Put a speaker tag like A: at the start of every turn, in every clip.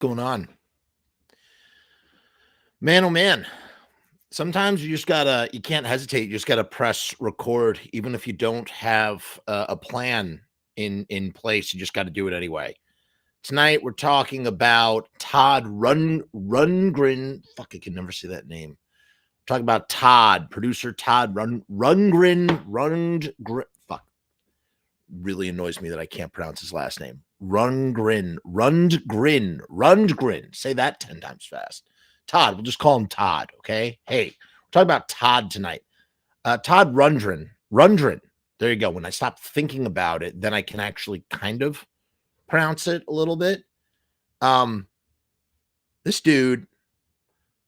A: Going on, man? Oh man! Sometimes you can't hesitate. You just gotta press record, even if you don't have a plan in place. You just got to do it anyway. Tonight we're talking about Todd Rundgren. Fuck, I can never say that name. We're talking about producer Todd Rundgren. Fuck, really annoys me that I can't pronounce his last name. Rundgren. Say that 10 times fast. Todd, we'll just call him Todd, okay? Hey, we're talking about Todd tonight. Todd Rundgren. There you go. When I stop thinking about it, then I can actually kind of pronounce it a little bit. This dude's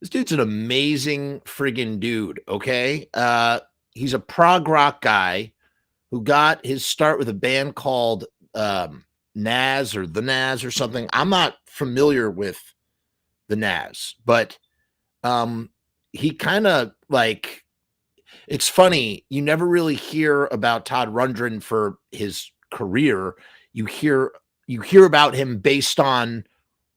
A: an amazing friggin' dude, okay? He's a prog rock guy who got his start with a band called Nas or the Nas or something. I'm not familiar with the Nas, but he kind of like, it's funny, you never really hear about Todd Rundgren for his career. You hear about him based on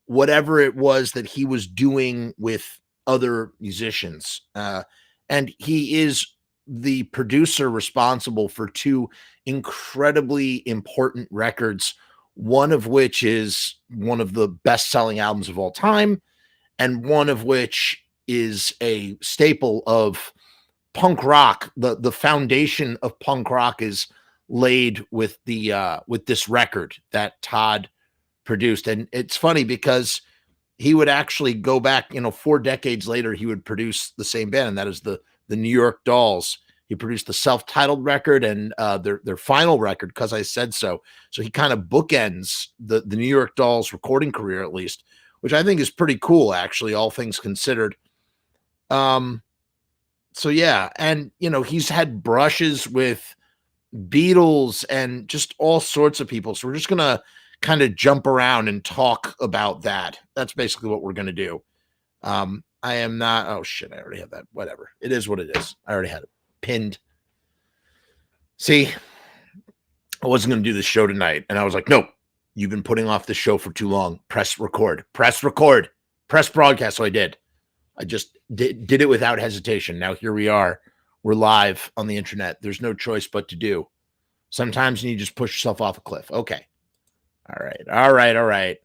A: whatever it was that he was doing with other musicians, and he is the producer responsible for two incredibly important records, one of which is one of the best-selling albums of all time, and one of which is a staple of punk rock. The foundation of punk rock is laid with this record that Todd produced. And it's funny because he would actually go back, 4 decades later, he would produce the same band, and that is the New York Dolls. He produced the self-titled record and their final record, Because I Said So. So he kind of bookends the New York Dolls recording career, at least, which I think is pretty cool, actually, all things considered. So yeah, and he's had brushes with Beatles and just all sorts of people. So we're just gonna kind of jump around and talk about that. That's basically what we're gonna do. I am not. Oh shit! I already have that. Whatever. It is what it is. I already had it pinned. See, I wasn't gonna do this show tonight, and I was like, nope. You've been putting off this show for too long. Press record. Press broadcast. So I did. I just did it without hesitation. Now here we are. We're live on the internet. There's no choice but to do. Sometimes you need to just push yourself off a cliff. Okay. All right.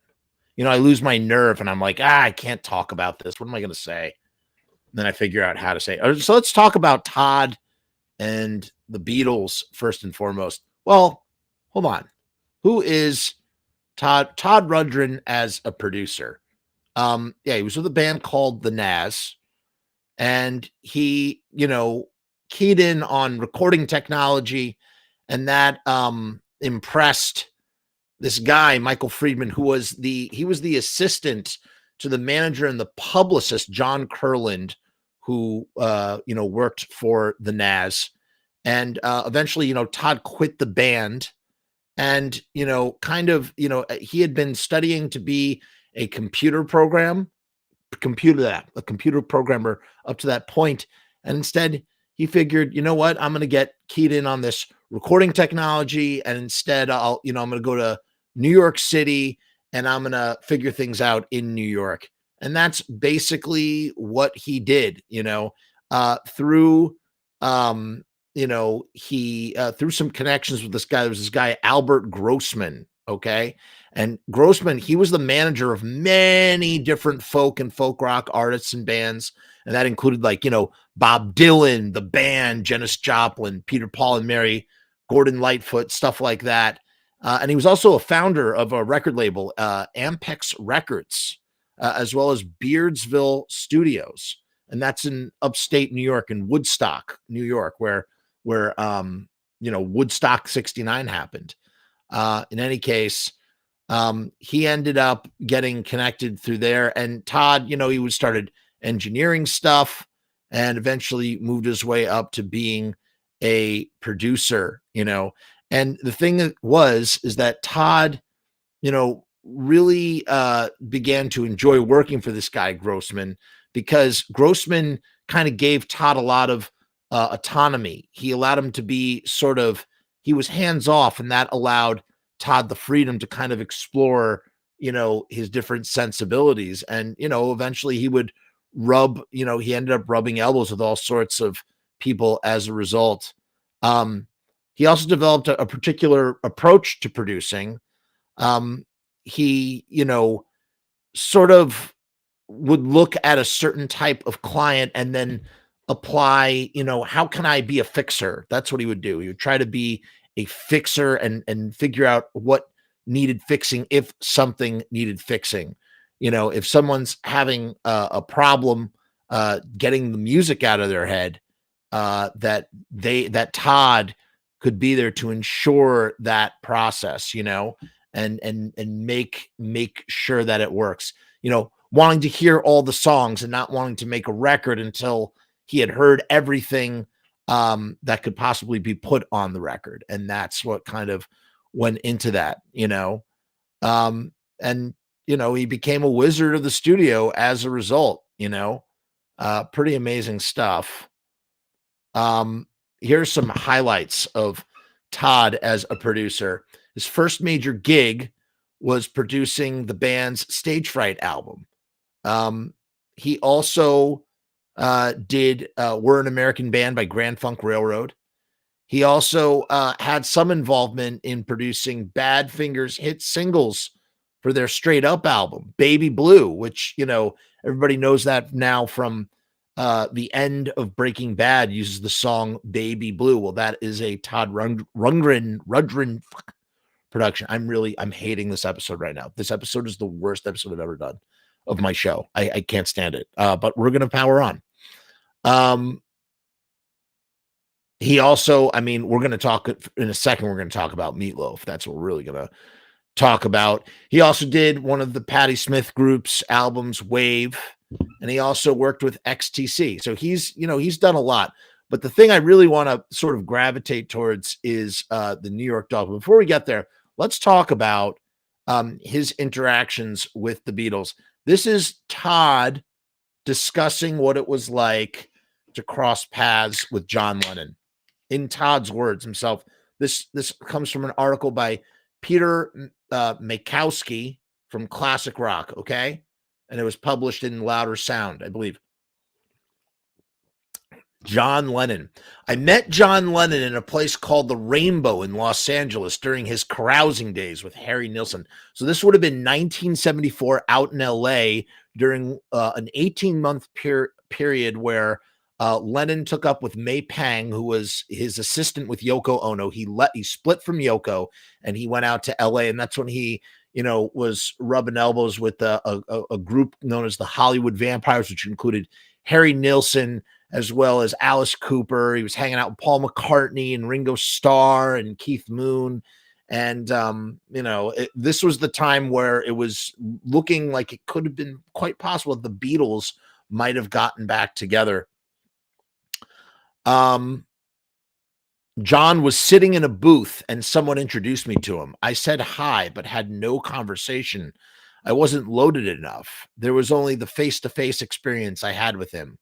A: I lose my nerve and I'm like, I can't talk about this. What am I going to say? And then I figure out how to say it. So let's talk about Todd and the Beatles first and foremost. Well, hold on. Who is Todd Rundgren as a producer? He was with a band called the Nas, and he, keyed in on recording technology, and that impressed this guy, Michael Friedman, who was the assistant to the manager and the publicist, John Kurland, who worked for the Nas. And eventually, Todd quit the band, and he had been studying to be a computer programmer up to that point. And instead he figured, I'm going to get keyed in on this recording technology. And instead I'm going to go to New York City and I'm going to figure things out in New York. And that's basically what he did, through some connections with this guy. There was this guy, Albert Grossman. Okay. And Grossman, he was the manager of many different folk and folk rock artists and bands. And that included Bob Dylan, the band, Janis Joplin, Peter, Paul and Mary, Gordon Lightfoot, stuff like that. And he was also a founder of a record label, Ampex Records, as well as Beardsville Studios. And that's in upstate New York, in Woodstock, New York, where Woodstock 69 happened. In any case, he ended up getting connected through there. And Todd, he started engineering stuff and eventually moved his way up to being a producer, And the thing is that Todd, really began to enjoy working for this guy, Grossman, because Grossman kind of gave Todd a lot of autonomy. He allowed him to be he was hands off, and that allowed Todd the freedom to kind of explore, his different sensibilities. And, eventually he would he ended up rubbing elbows with all sorts of people as a result. Um, he also developed a particular approach to producing. He, sort of would look at a certain type of client and then apply, how can I be a fixer? That's what he would do. He would try to be a fixer and figure out what needed fixing if something needed fixing. If someone's having a problem getting the music out of their head, that Todd could be there to ensure that process, and make sure that it works. Wanting to hear all the songs and not wanting to make a record until he had heard everything that could possibly be put on the record. And that's what kind of went into that, and, he became a wizard of the studio as a result, pretty amazing stuff. Here's some highlights of Todd as a producer. His first major gig was producing the band's Stage Fright album. He also did We're an American Band by Grand Funk Railroad. He also had some involvement in producing Badfinger's hit singles for their Straight Up album, Baby Blue, which, everybody knows that now from the end of Breaking Bad uses the song Baby Blue. Well, that is a Todd Rundgren production. I'm hating this episode right now. This episode is the worst episode I've ever done of my show. I can't stand it. But we're going to power on. He also, we're going to talk in a second. We're going to talk about Meatloaf. That's what we're really going to talk about. He also did one of the Patti Smith group's albums, Wave, and he also worked with XTC. So he's done a lot. But the thing I really want to sort of gravitate towards is the New York Dog. But before we get there, let's talk about his interactions with the Beatles. This is Todd discussing what it was like to cross paths with John Lennon. In Todd's words himself, this comes from an article by Peter Makowski from Classic Rock, okay? And it was published in Louder Sound, I believe. John Lennon. I met John Lennon in a place called the Rainbow in Los Angeles during his carousing days with Harry Nilsson. So this would have been 1974 out in LA during an 18-month period where Lennon took up with May Pang, who was his assistant with Yoko Ono. He split from Yoko and he went out to LA, and that's when he was rubbing elbows with a group known as the Hollywood Vampires, which included Harry Nilsson as well as Alice Cooper. He was hanging out with Paul McCartney and Ringo Starr and Keith Moon. And, this was the time where it was looking like it could have been quite possible that the Beatles might have gotten back together. John was sitting in a booth and someone introduced me to him. I said hi, but had no conversation. I wasn't loaded enough. There was only the face-to-face experience I had with him.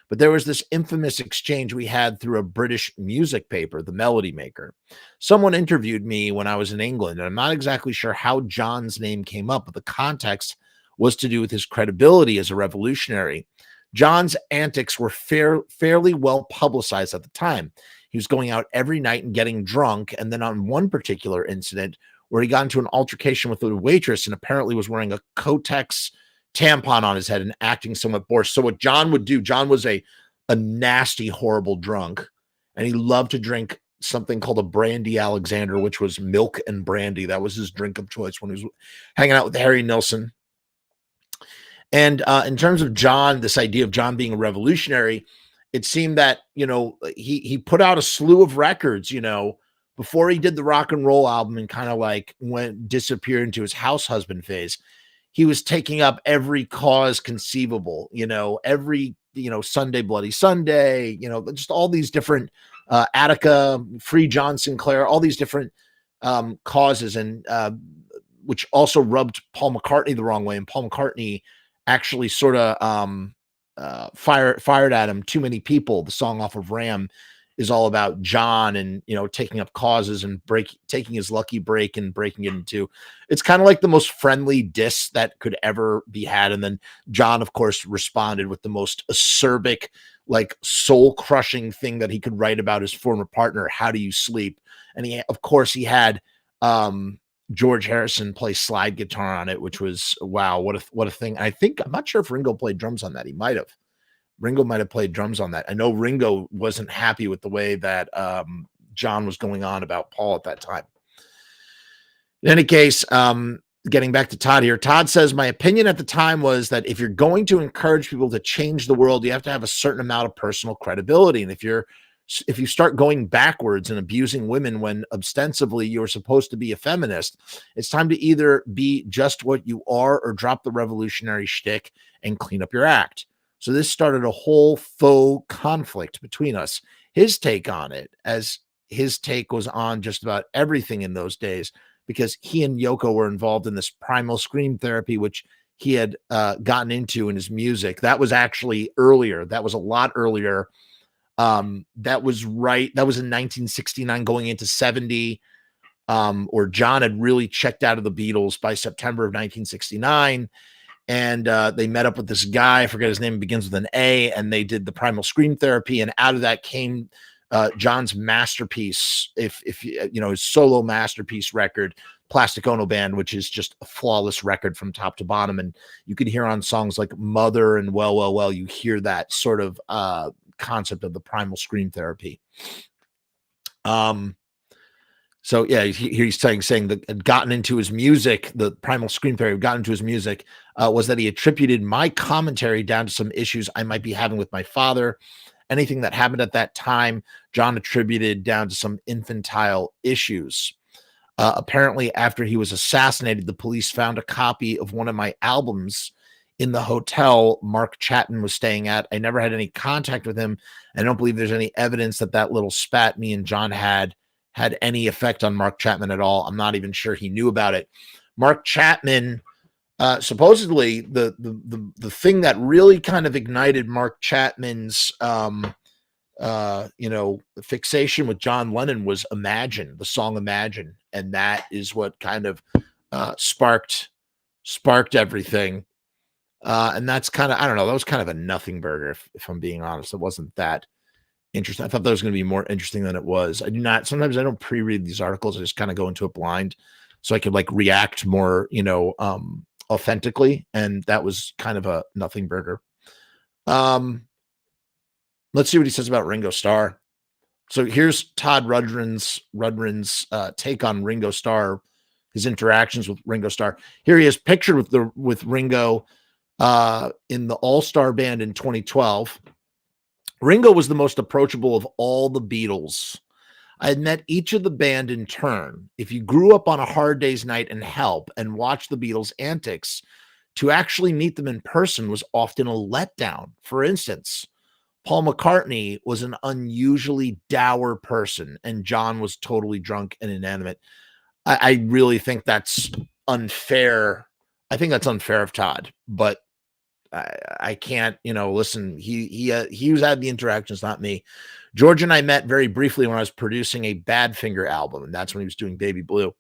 A: But there was this infamous exchange we had through a British music paper, The Melody Maker. Someone interviewed me when I was in England, and I'm not exactly sure how John's name came up, but the context was to do with his credibility as a revolutionary. John's antics were fairly well publicized at the time. He was going out every night and getting drunk, and then on one particular incident where he got into an altercation with a waitress and apparently was wearing a Kotex tampon on his head and acting somewhat bored. So what John would do, John was a nasty, horrible drunk, and he loved to drink something called a brandy Alexander, which was milk and brandy. That was his drink of choice when he was hanging out with Harry Nilsson. And in terms of John, this idea of John being a revolutionary, it seemed that, he put out a slew of records, before he did the rock and roll album and kind of disappeared into his house husband phase. He was taking up every cause conceivable, every, Sunday Bloody Sunday, just all these different Attica, Free John Sinclair, all these different causes, and which also rubbed Paul McCartney the wrong way. And Paul McCartney actually sort of fired at him. Too Many People, the song off of Ram, is all about John and, taking up causes and taking his lucky break and breaking it into. It's kind of like the most friendly diss that could ever be had. And then John, of course, responded with the most acerbic, like soul crushing thing that he could write about his former partner. How do you sleep? And of course, he had George Harrison play slide guitar on it, which was, wow, what a thing. And I'm not sure if Ringo played drums on that. Ringo might have played drums on that. I know Ringo wasn't happy with the way that John was going on about Paul at that time. In any case, getting back to Todd here, Todd says, my opinion at the time was that if you're going to encourage people to change the world, you have to have a certain amount of personal credibility. And if you start going backwards and abusing women when ostensibly you're supposed to be a feminist, it's time to either be just what you are or drop the revolutionary shtick and clean up your act. So this started a whole faux conflict between us. His take on it, as his take was on just about everything in those days, because he and Yoko were involved in this primal scream therapy, which he had gotten into in his music. That was actually earlier. That was a lot earlier. That was in 1969 going into 70, or John had really checked out of the Beatles by September of 1969. And they met up with this guy, I forget his name, begins with an A, and they did the primal scream therapy. And out of that came John's masterpiece, if his solo masterpiece record, Plastic Ono Band, which is just a flawless record from top to bottom. And you can hear on songs like Mother and Well, you hear that sort of concept of the primal scream therapy. So yeah, he's saying that had gotten into his music, the primal scream therapy got into his music, was that he attributed my commentary down to some issues I might be having with my father. Anything that happened at that time, John attributed down to some infantile issues. Apparently, after he was assassinated, the police found a copy of one of my albums in the hotel Mark Chapman was staying at. I never had any contact with him. I don't believe there's any evidence that little spat me and John had any effect on Mark Chapman at all. I'm not even sure he knew about it. Mark Chapman, supposedly the thing that really kind of ignited Mark Chapman's fixation with John Lennon was Imagine, the song Imagine, and that is what kind of sparked everything. And that's kind of, I don't know, that was kind of a nothing burger, if I'm being honest. It wasn't that interesting. I thought that was going to be more interesting than it was. Sometimes I don't pre-read these articles. I just kind of go into it blind so I could like react more, authentically. And that was kind of a nothing burger. Let's see what he says about Ringo Starr. So here's Todd Rundgren's take on Ringo Starr, his interactions with Ringo Starr. Here he is pictured with Ringo in the All-Star Band in 2012. Ringo was the most approachable of all the Beatles. I had met each of the band in turn. If you grew up on A Hard Day's Night and Help and watched the Beatles' antics, to actually meet them in person was often a letdown. For instance, Paul McCartney was an unusually dour person, and John was totally drunk and inanimate. I really think that's unfair. I think that's unfair of Todd, but I can't, listen, he was had the interactions, not me. George and I met very briefly when I was producing a Badfinger album, and that's when he was doing Baby Blue.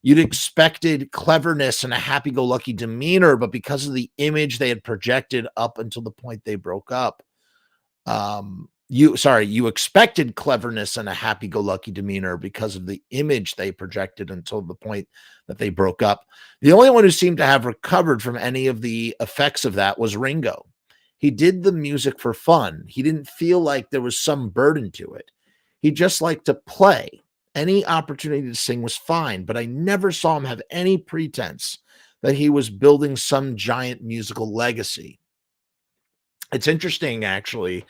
A: You'd expected cleverness and a happy-go-lucky demeanor, but because of the image they had projected up until the point they broke up, you expected cleverness and a happy-go-lucky demeanor because of the image they projected until the point that they broke up. The only one who seemed to have recovered from any of the effects of that was Ringo. He did the music for fun. He didn't feel like there was some burden to it. He just liked to play. Any opportunity to sing was fine, but I never saw him have any pretense that he was building some giant musical legacy. It's interesting, actually.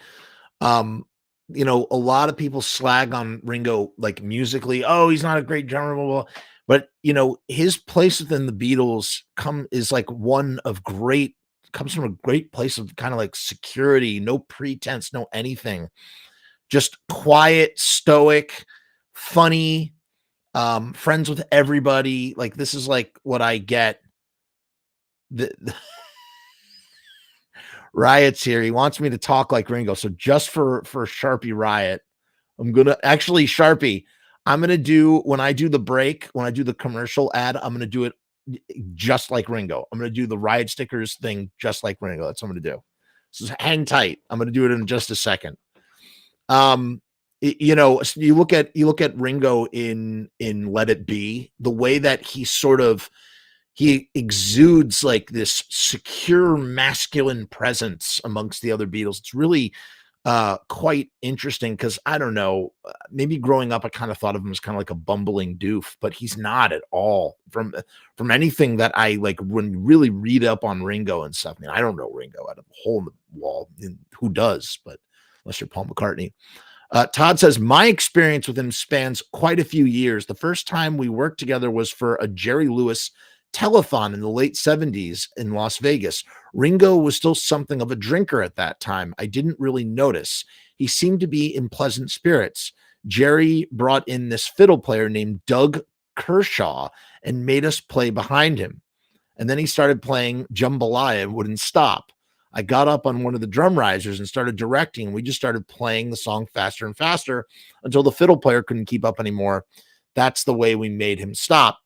A: A lot of people slag on Ringo, like musically. Oh, he's not a great drummer, blah, blah. But his place within the Beatles comes from a great place of kind of like security, no pretense, no anything, just quiet, stoic, funny, friends with everybody. Like, this is like what I get. Riot's here. He wants me to talk like Ringo. So just for Sharpie Riot, I'm gonna actually, Sharpie, I'm gonna do when I do the break, when I do the commercial ad, I'm gonna do it just like Ringo. I'm gonna do the ride stickers thing just like Ringo. That's what I'm gonna do. So hang tight. I'm gonna do it in just a second. Um, you look at Ringo in Let It Be, the way that he exudes like this secure masculine presence amongst the other Beatles. It's really quite interesting because I don't know, maybe growing up I kind of thought of him as kind of like a bumbling doof, but he's not at all. From anything that I like when really read up on Ringo and stuff. I mean, I don't know Ringo out of a hole in the wall. And who does? But unless you're Paul McCartney. Todd says, my experience with him spans quite a few years. The first time we worked together was for a Jerry Lewis telethon in the late 70s in Las Vegas. Ringo was still something of a drinker at that time. I didn't really notice. He seemed to be in pleasant spirits. Jerry brought in this fiddle player named Doug Kershaw and made us play behind him. And then he started playing Jambalaya and wouldn't stop. I got up on one of the drum risers and started directing. We just started playing the song faster and faster until the fiddle player couldn't keep up anymore. That's the way we made him stop.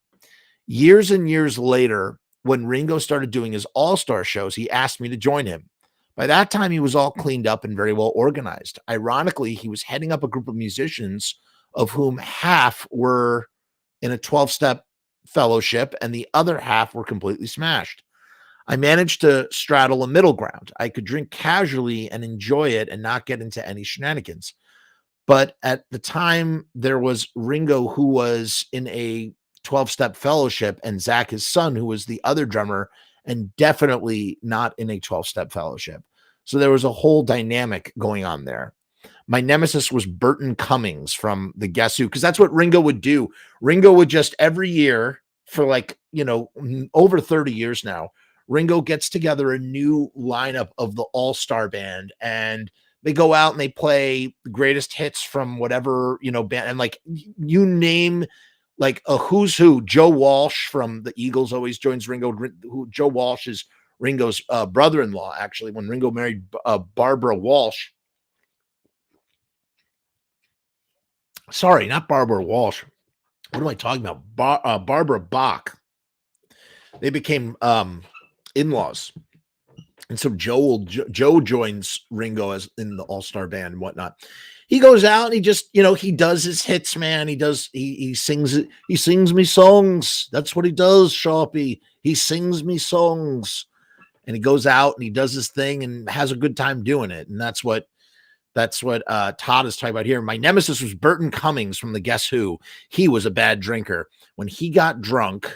A: Years and years later, when Ringo started doing his all-star shows, he asked me to join him. By that time, he was all cleaned up and very well organized. Ironically, he was heading up a group of musicians of whom half were in a 12-step fellowship and the other half were completely smashed. I managed to straddle a middle ground. I could drink casually and enjoy it and not get into any shenanigans. But at the time, there was Ringo, who was in a 12-step fellowship, and Zach, his son, who was the other drummer, and definitely not in a 12-step fellowship. So there was a whole dynamic going on there. My nemesis was Burton Cummings from the Guess Who, because that's what Ringo would do. Ringo would just every year for over 30 years now, Ringo gets together a new lineup of the all-star band, and they go out and they play the greatest hits from whatever, band. And like you name like a who's who. Joe Walsh from the Eagles always joins Ringo. Joe Walsh is Ringo's brother-in-law, actually, when Ringo married Barbara Walsh. Sorry, not Barbara Walsh. What am I talking about? Barbara Bach. They became in-laws. And so Joe joins Ringo as in the all-star band and whatnot. He goes out and he just, he does his hits, man. He sings me songs. That's what he does, Sharpie. He sings me songs. And he goes out and he does his thing and has a good time doing it. And that's what Todd is talking about here. My nemesis was Burton Cummings from the Guess Who. He was a bad drinker. When he got drunk,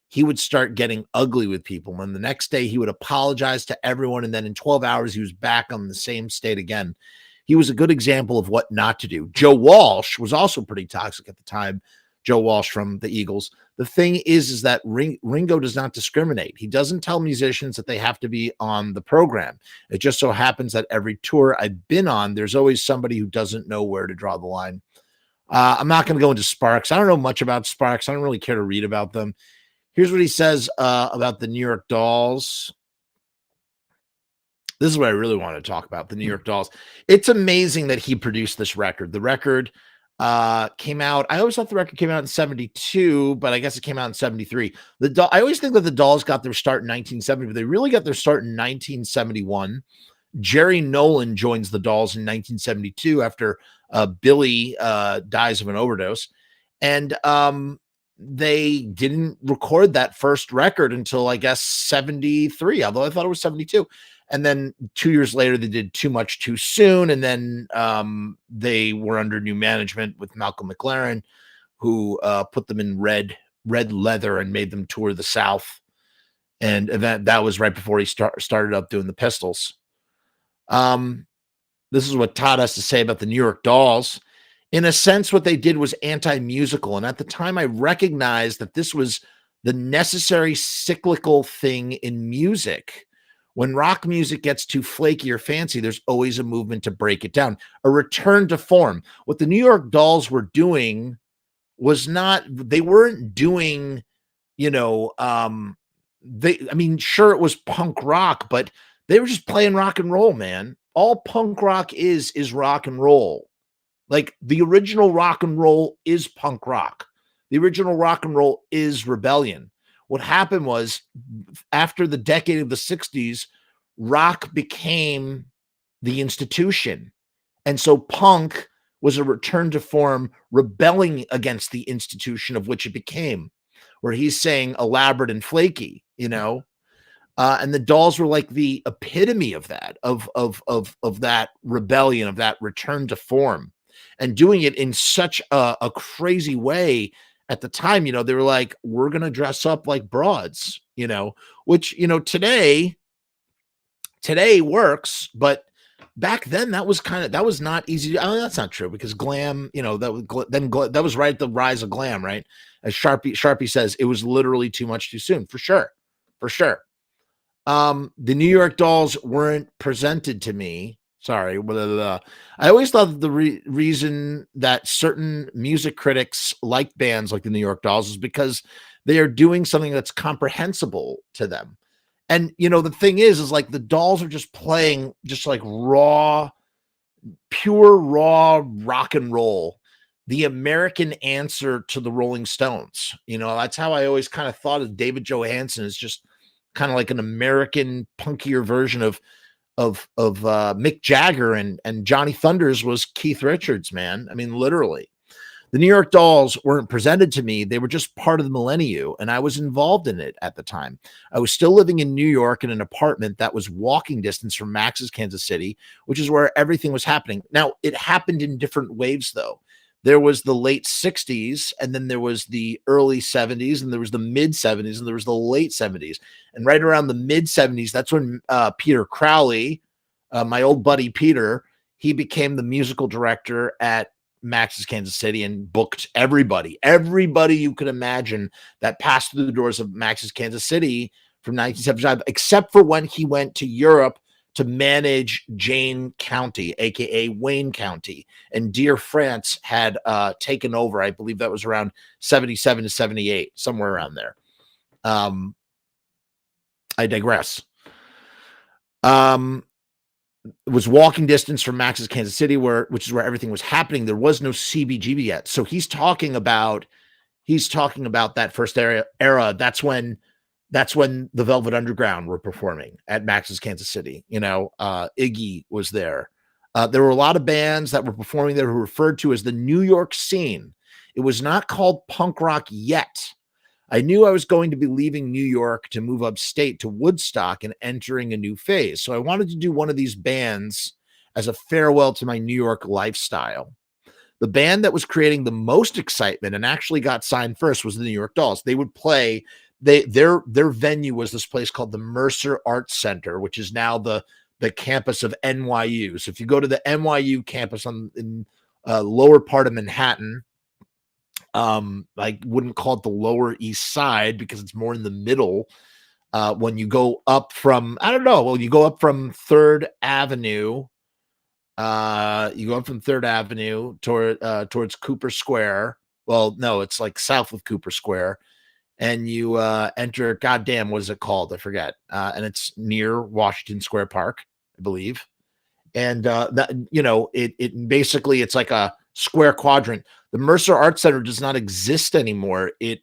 A: he would start getting ugly with people. And the next day he would apologize to everyone. And then in 12 hours, he was back on the same state again. He was a good example of what not to do. Joe Walsh was also pretty toxic at the time. Joe Walsh from the Eagles. The thing is that Ringo does not discriminate. He doesn't tell musicians that they have to be on the program. It just so happens that every tour I've been on, there's always somebody who doesn't know where to draw the line. I'm not going to go into Sparks. I don't know much about Sparks. I don't really care to read about them. Here's what he says about the New York Dolls. This is what I really want to talk about, the New York Dolls. It's amazing that he produced this record. The record came out. I always thought the record came out in 72, but I guess it came out in 73. I always think that the Dolls got their start in 1970, but they really got their start in 1971. Jerry Nolan joins the Dolls in 1972 after Billy dies of an overdose. And they didn't record that first record until I guess 73, although I thought it was 72. And then 2 years later, they did Too Much Too Soon. And then they were under new management with Malcolm McLaren, who put them in red leather and made them tour the South. And that was right before he started up doing the Pistols. This is what Todd has to say about the New York Dolls. In a sense, what they did was anti-musical. And at the time, I recognized that this was the necessary cyclical thing in music. When rock music gets too flaky or fancy, there's always a movement to break it down, a return to form. What the New York Dolls were doing was they weren't doing, sure, it was punk rock, but they were just playing rock and roll, man. All punk rock is rock and roll. Like, the original rock and roll is punk rock. The original rock and roll is rebellion. What happened was, after the decade of the 60s, rock became the institution. And so punk was a return to form, rebelling against the institution of which it became, where he's saying elaborate and flaky, you know? And the Dolls were like the epitome of that, of that rebellion, of that return to form, and doing it in such a crazy way. At the time, they were like, we're gonna dress up like broads, which today works, but back then that was not easy. I mean, that's not true, because glam, that was right at the rise of glam, right? As Sharpie says, it was literally too much too soon, for sure, for sure. The New York Dolls weren't presented to me. Sorry. Blah, blah, blah. I always thought that the reason that certain music critics like bands like the New York Dolls is because they are doing something that's comprehensible to them. And, the thing is like the Dolls are just playing just like pure raw rock and roll, the American answer to the Rolling Stones. That's how I always kind of thought of David Johansen, as just kind of like an American punkier version of Mick Jagger, and Johnny Thunders was Keith Richards, man. I mean, literally. The New York Dolls weren't presented to me. They were just part of the millennium, and I was involved in it at the time. I was still living in New York in an apartment that was walking distance from Max's Kansas City, which is where everything was happening. Now, it happened in different waves, though. There was the late 60s, and then there was the early 70s, and there was the mid 70s, and there was the late 70s. And right around the mid 70s, that's when Peter Crowley, my old buddy Peter, he became the musical director at Max's Kansas City and booked everybody you could imagine that passed through the doors of Max's Kansas City from 1975, except for when he went to Europe to manage Jane County, aka Wayne County, and Dear France had taken over. I believe that was around 77 to 78, somewhere around there. I digress. It was walking distance from Max's Kansas City, which is where everything was happening. There was no CBGB yet. So he's talking about that first era. That's when the Velvet Underground were performing at Max's Kansas City. Iggy was there. There were a lot of bands that were performing there who were referred to as the New York scene. It was not called punk rock yet. I knew I was going to be leaving New York to move upstate to Woodstock and entering a new phase. So I wanted to do one of these bands as a farewell to my New York lifestyle. The band that was creating the most excitement and actually got signed first was the New York Dolls. They would play, their venue was this place called the Mercer Arts Center, which is now the campus of NYU. So if you go to the NYU campus in lower part of Manhattan, I wouldn't call it the Lower East Side because it's more in the middle. When you go up from, you go up from 3rd Avenue, towards Cooper Square. Well, no, it's like south of Cooper Square, and you enter, goddamn, what is it called? I forget. And it's near Washington Square Park, I believe. And it basically, it's like a square quadrant. The Mercer Arts Center does not exist anymore. It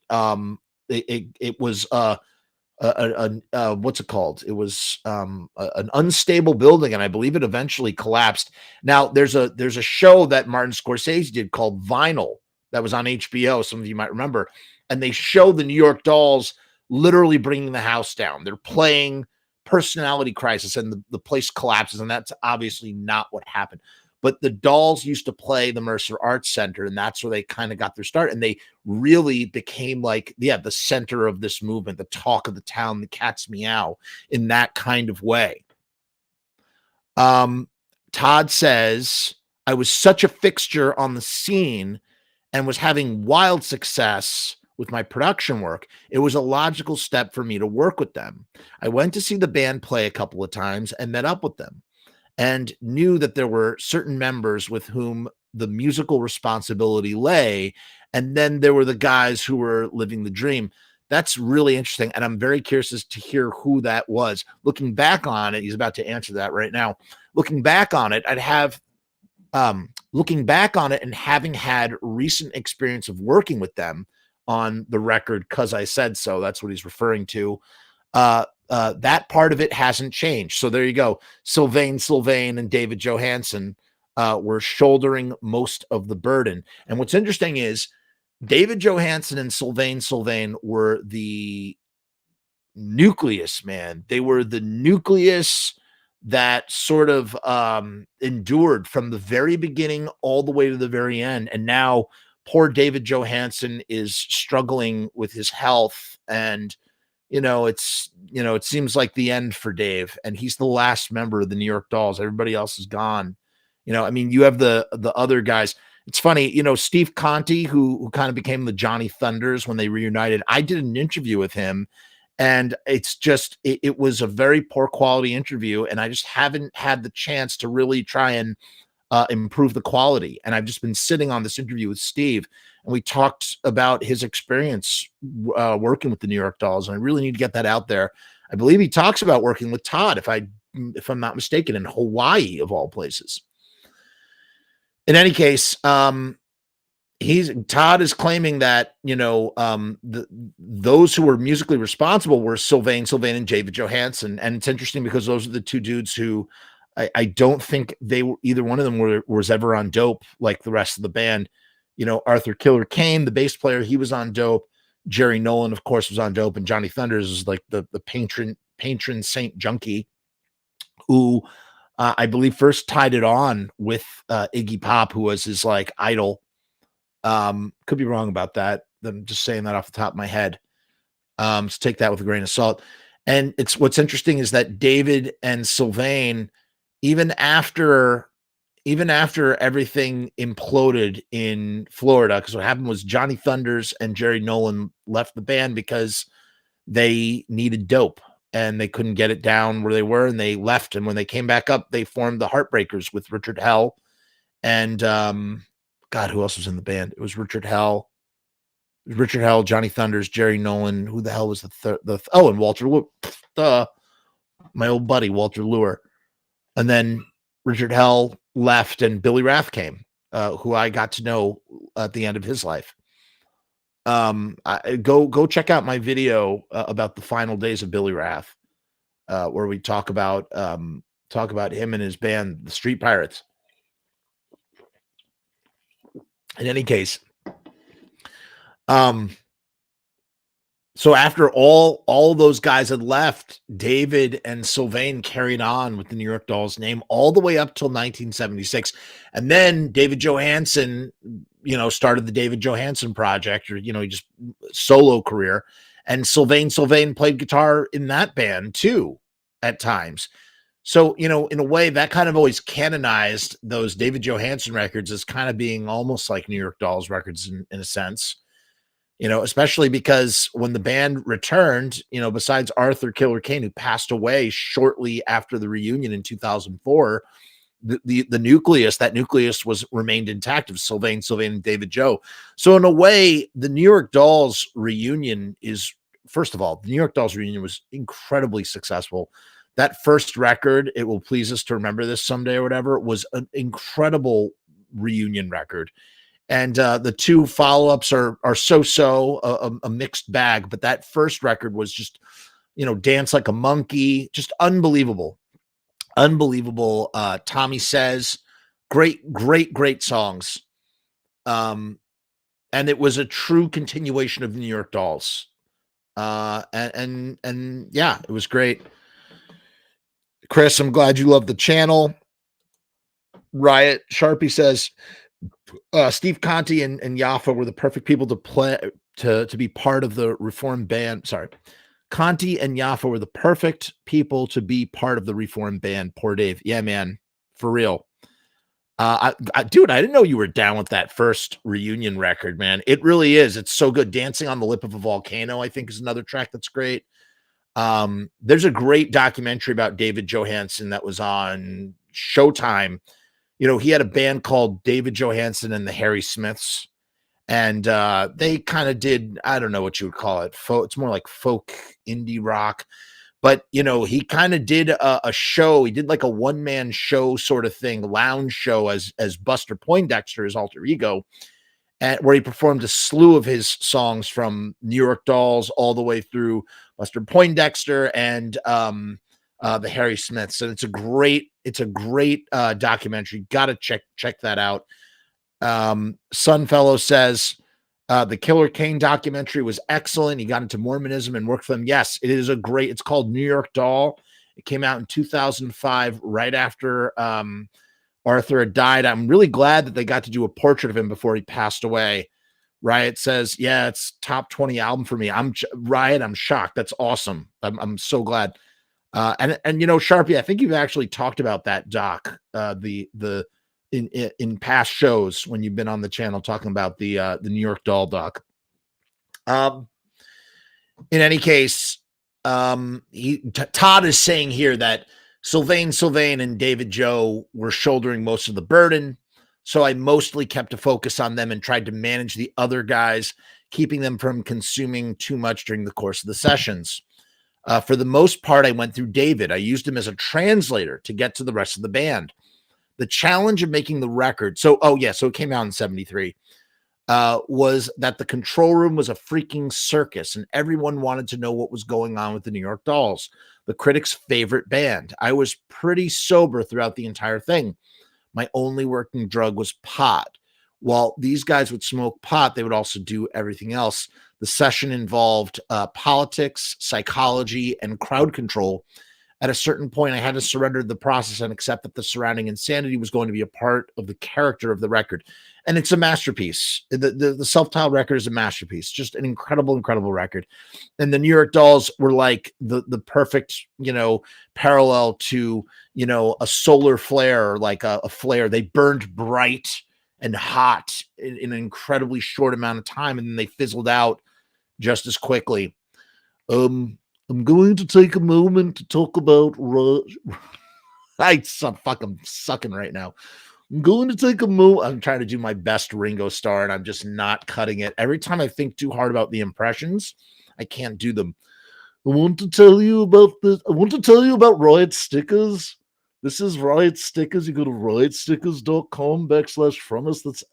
A: was what's it called? It was an unstable building, and I believe it eventually collapsed. Now there's a show that Martin Scorsese did called Vinyl that was on HBO. Some of you might remember, and they show the New York Dolls literally bringing the house down. They're playing Personality Crisis, and the place collapses, and that's obviously not what happened. But the Dolls used to play the Mercer Arts Center, and that's where they kind of got their start. And they really became like, the center of this movement, the talk of the town, the cat's meow, in that kind of way. Todd says, I was such a fixture on the scene and was having wild success with my production work. It was a logical step for me to work with them. I went to see the band play a couple of times and met up with them, and knew that there were certain members with whom the musical responsibility lay. And then there were the guys who were living the dream. That's really interesting. And I'm very curious to hear who that was. Looking back on it, he's about to answer that right now. Looking back on it, I'd have looking back on it and having had recent experience of working with them on the record, "'Cause I Said So," that's what he's referring to, that part of it hasn't changed. So there you go. Sylvain and David Johansen were shouldering most of the burden. And what's interesting is David Johansen and Sylvain were the nucleus, man. They were the nucleus that sort of endured from the very beginning all the way to the very end. And now poor David Johansen is struggling with his health, and it seems like the end for Dave, and he's the last member of the New York Dolls. Everybody else is gone. I mean, you have the other guys. It's funny, Steve Conte, who kind of became the Johnny Thunders when they reunited. I did an interview with him, and it's just it was a very poor quality interview, and I just haven't had the chance to really try and improve the quality. And I've just been sitting on this interview with Steve, and we talked about his experience working with the New York Dolls, and I really need to get that out there. I believe he talks about working with Todd, if I'm not mistaken, in Hawaii of all places. In any case, Todd is claiming that those who were musically responsible were Sylvain and David Johansen, and it's interesting because those are the two dudes who I don't think they were, either one of them was ever on dope like the rest of the band. Arthur Killer Kane, the bass player, he was on dope. Jerry Nolan, of course, was on dope, and Johnny Thunders is like the patron saint junkie who I believe first tied it on with Iggy Pop, who was his like idol. Could be wrong about that. I'm just saying that off the top of my head. So take that with a grain of salt. And what's interesting is that David and Sylvain, even after everything imploded in Florida, because what happened was Johnny Thunders and Jerry Nolan left the band because they needed dope and they couldn't get it down where they were, and they left. And when they came back up, they formed the Heartbreakers with Richard Hell and God, who else was in the band? It was Richard Hell, Johnny Thunders, Jerry Nolan. Who the hell was the third? And Walter Lure, my old buddy Walter Lure. And then Richard Hell left, and Billy Rath came, who I got to know at the end of his life. Go check out my video about the final days of Billy Rath, where we talk about him and his band, the Street Pirates. In any case, so after all those guys had left, David and Sylvain carried on with the New York Dolls name all the way up till 1976. And then David Johansen, started the David Johansen Project, or, he just solo career. And Sylvain played guitar in that band too at times. So, in a way that kind of always canonized those David Johansen records as kind of being almost like New York Dolls records in a sense. Especially because when the band returned, besides Arthur Killer Kane, who passed away shortly after the reunion in 2004, the nucleus remained intact of Sylvain and David Joe. So in a way, the New York Dolls reunion is, first of all, the New York Dolls reunion was incredibly successful. That first record, It Will Please Us to Remember This Someday or whatever, was an incredible reunion record. And the two follow-ups are so a mixed bag. But that first record was just, Dance Like a Monkey, just unbelievable. Tommy Says, great songs. And it was a true continuation of New York Dolls. And yeah, it was great. Chris, I'm glad you love the channel. Riot Sharpie says, Steve Conte and Yaffa were the perfect people to be part of the Reform band. Sorry. Conte and Yaffa were the perfect people to be part of the Reform band. Poor Dave. Yeah, man. For real. Dude, I didn't know you were down with that first reunion record, man. It really is. It's so good. Dancing on the Lip of a Volcano, I think, is another track that's great. There's a great documentary about David Johansen that was on Showtime. He had a band called David Johansen and the Harry Smiths, and they kind of did, I don't know what you would call it. It's more like folk indie rock, But, he kind of did a show. He did like a one-man show sort of thing, lounge show as Buster Poindexter, his alter ego, where he performed a slew of his songs from New York Dolls all the way through Buster Poindexter and the Harry Smiths. And it's a great documentary. Got to check that out. Sunfellow says the Killer Kane documentary was excellent. He got into Mormonism and worked for them. Yes, it is it's called New York Doll. It came out in 2005, right after Arthur had died. I'm really glad that they got to do a portrait of him before he passed away. Riot says, yeah, it's top 20 album for me. Riot, I'm shocked. That's awesome. I'm so glad. And Sharpie, I think you've actually talked about that doc, in past shows when you've been on the channel talking about the New York Doll doc. In any case, Todd is saying here that Sylvain and David Joe were shouldering most of the burden, so I mostly kept a focus on them and tried to manage the other guys, keeping them from consuming too much during the course of the sessions. For the most part, I went through David. I used him as a translator to get to the rest of the band. The challenge of making the record, so it came out in 73, was that the control room was a freaking circus and everyone wanted to know what was going on with the New York Dolls, the critics' favorite band. I was pretty sober throughout the entire thing. My only working drug was pot. While these guys would smoke pot, they would also do everything else. The session involved politics, psychology, and crowd control. At a certain point, I had to surrender the process and accept that the surrounding insanity was going to be a part of the character of the record. And it's a masterpiece. The self-titled record is a masterpiece. Just an incredible, incredible record. And the New York Dolls were like the perfect, parallel to, a solar flare, like a flare. They burned bright and hot in an incredibly short amount of time, and then they fizzled out just as quickly. I'm going to take a moment to talk about I'm fucking sucking right now. I'm going to take a moment. I'm trying to do my best Ringo Starr, and I'm just not cutting it. Every time I think too hard about the impressions, I can't do them. I want to tell you about Riot stickers. This is Riot stickers. You go to riotstickers.com/Frumess. That's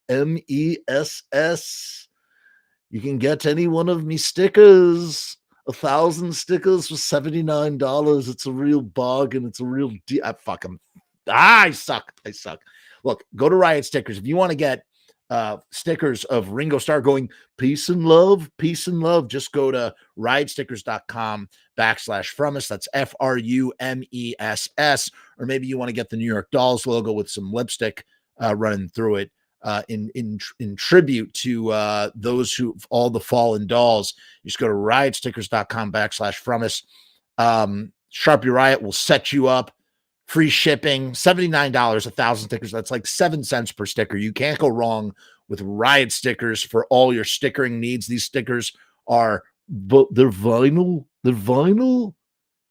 A: FRUMESS. You can get any one of me stickers. 1,000 stickers for $79. It's a real bargain. It's a real deal. I suck. Look, go to Riot Stickers. If you want to get stickers of Ringo Starr going, peace and love, just go to riotstickers.com/Frumess. That's FRUMESS. Or maybe you want to get the New York Dolls logo with some lipstick running through it. In tribute to those all the fallen dolls. You just go to riotstickers.com/Frumess. Sharpie Riot will set you up. Free shipping, $79, 1,000 stickers. That's like 7 cents per sticker. You can't go wrong with Riot stickers for all your stickering needs. These stickers they're vinyl. They're vinyl.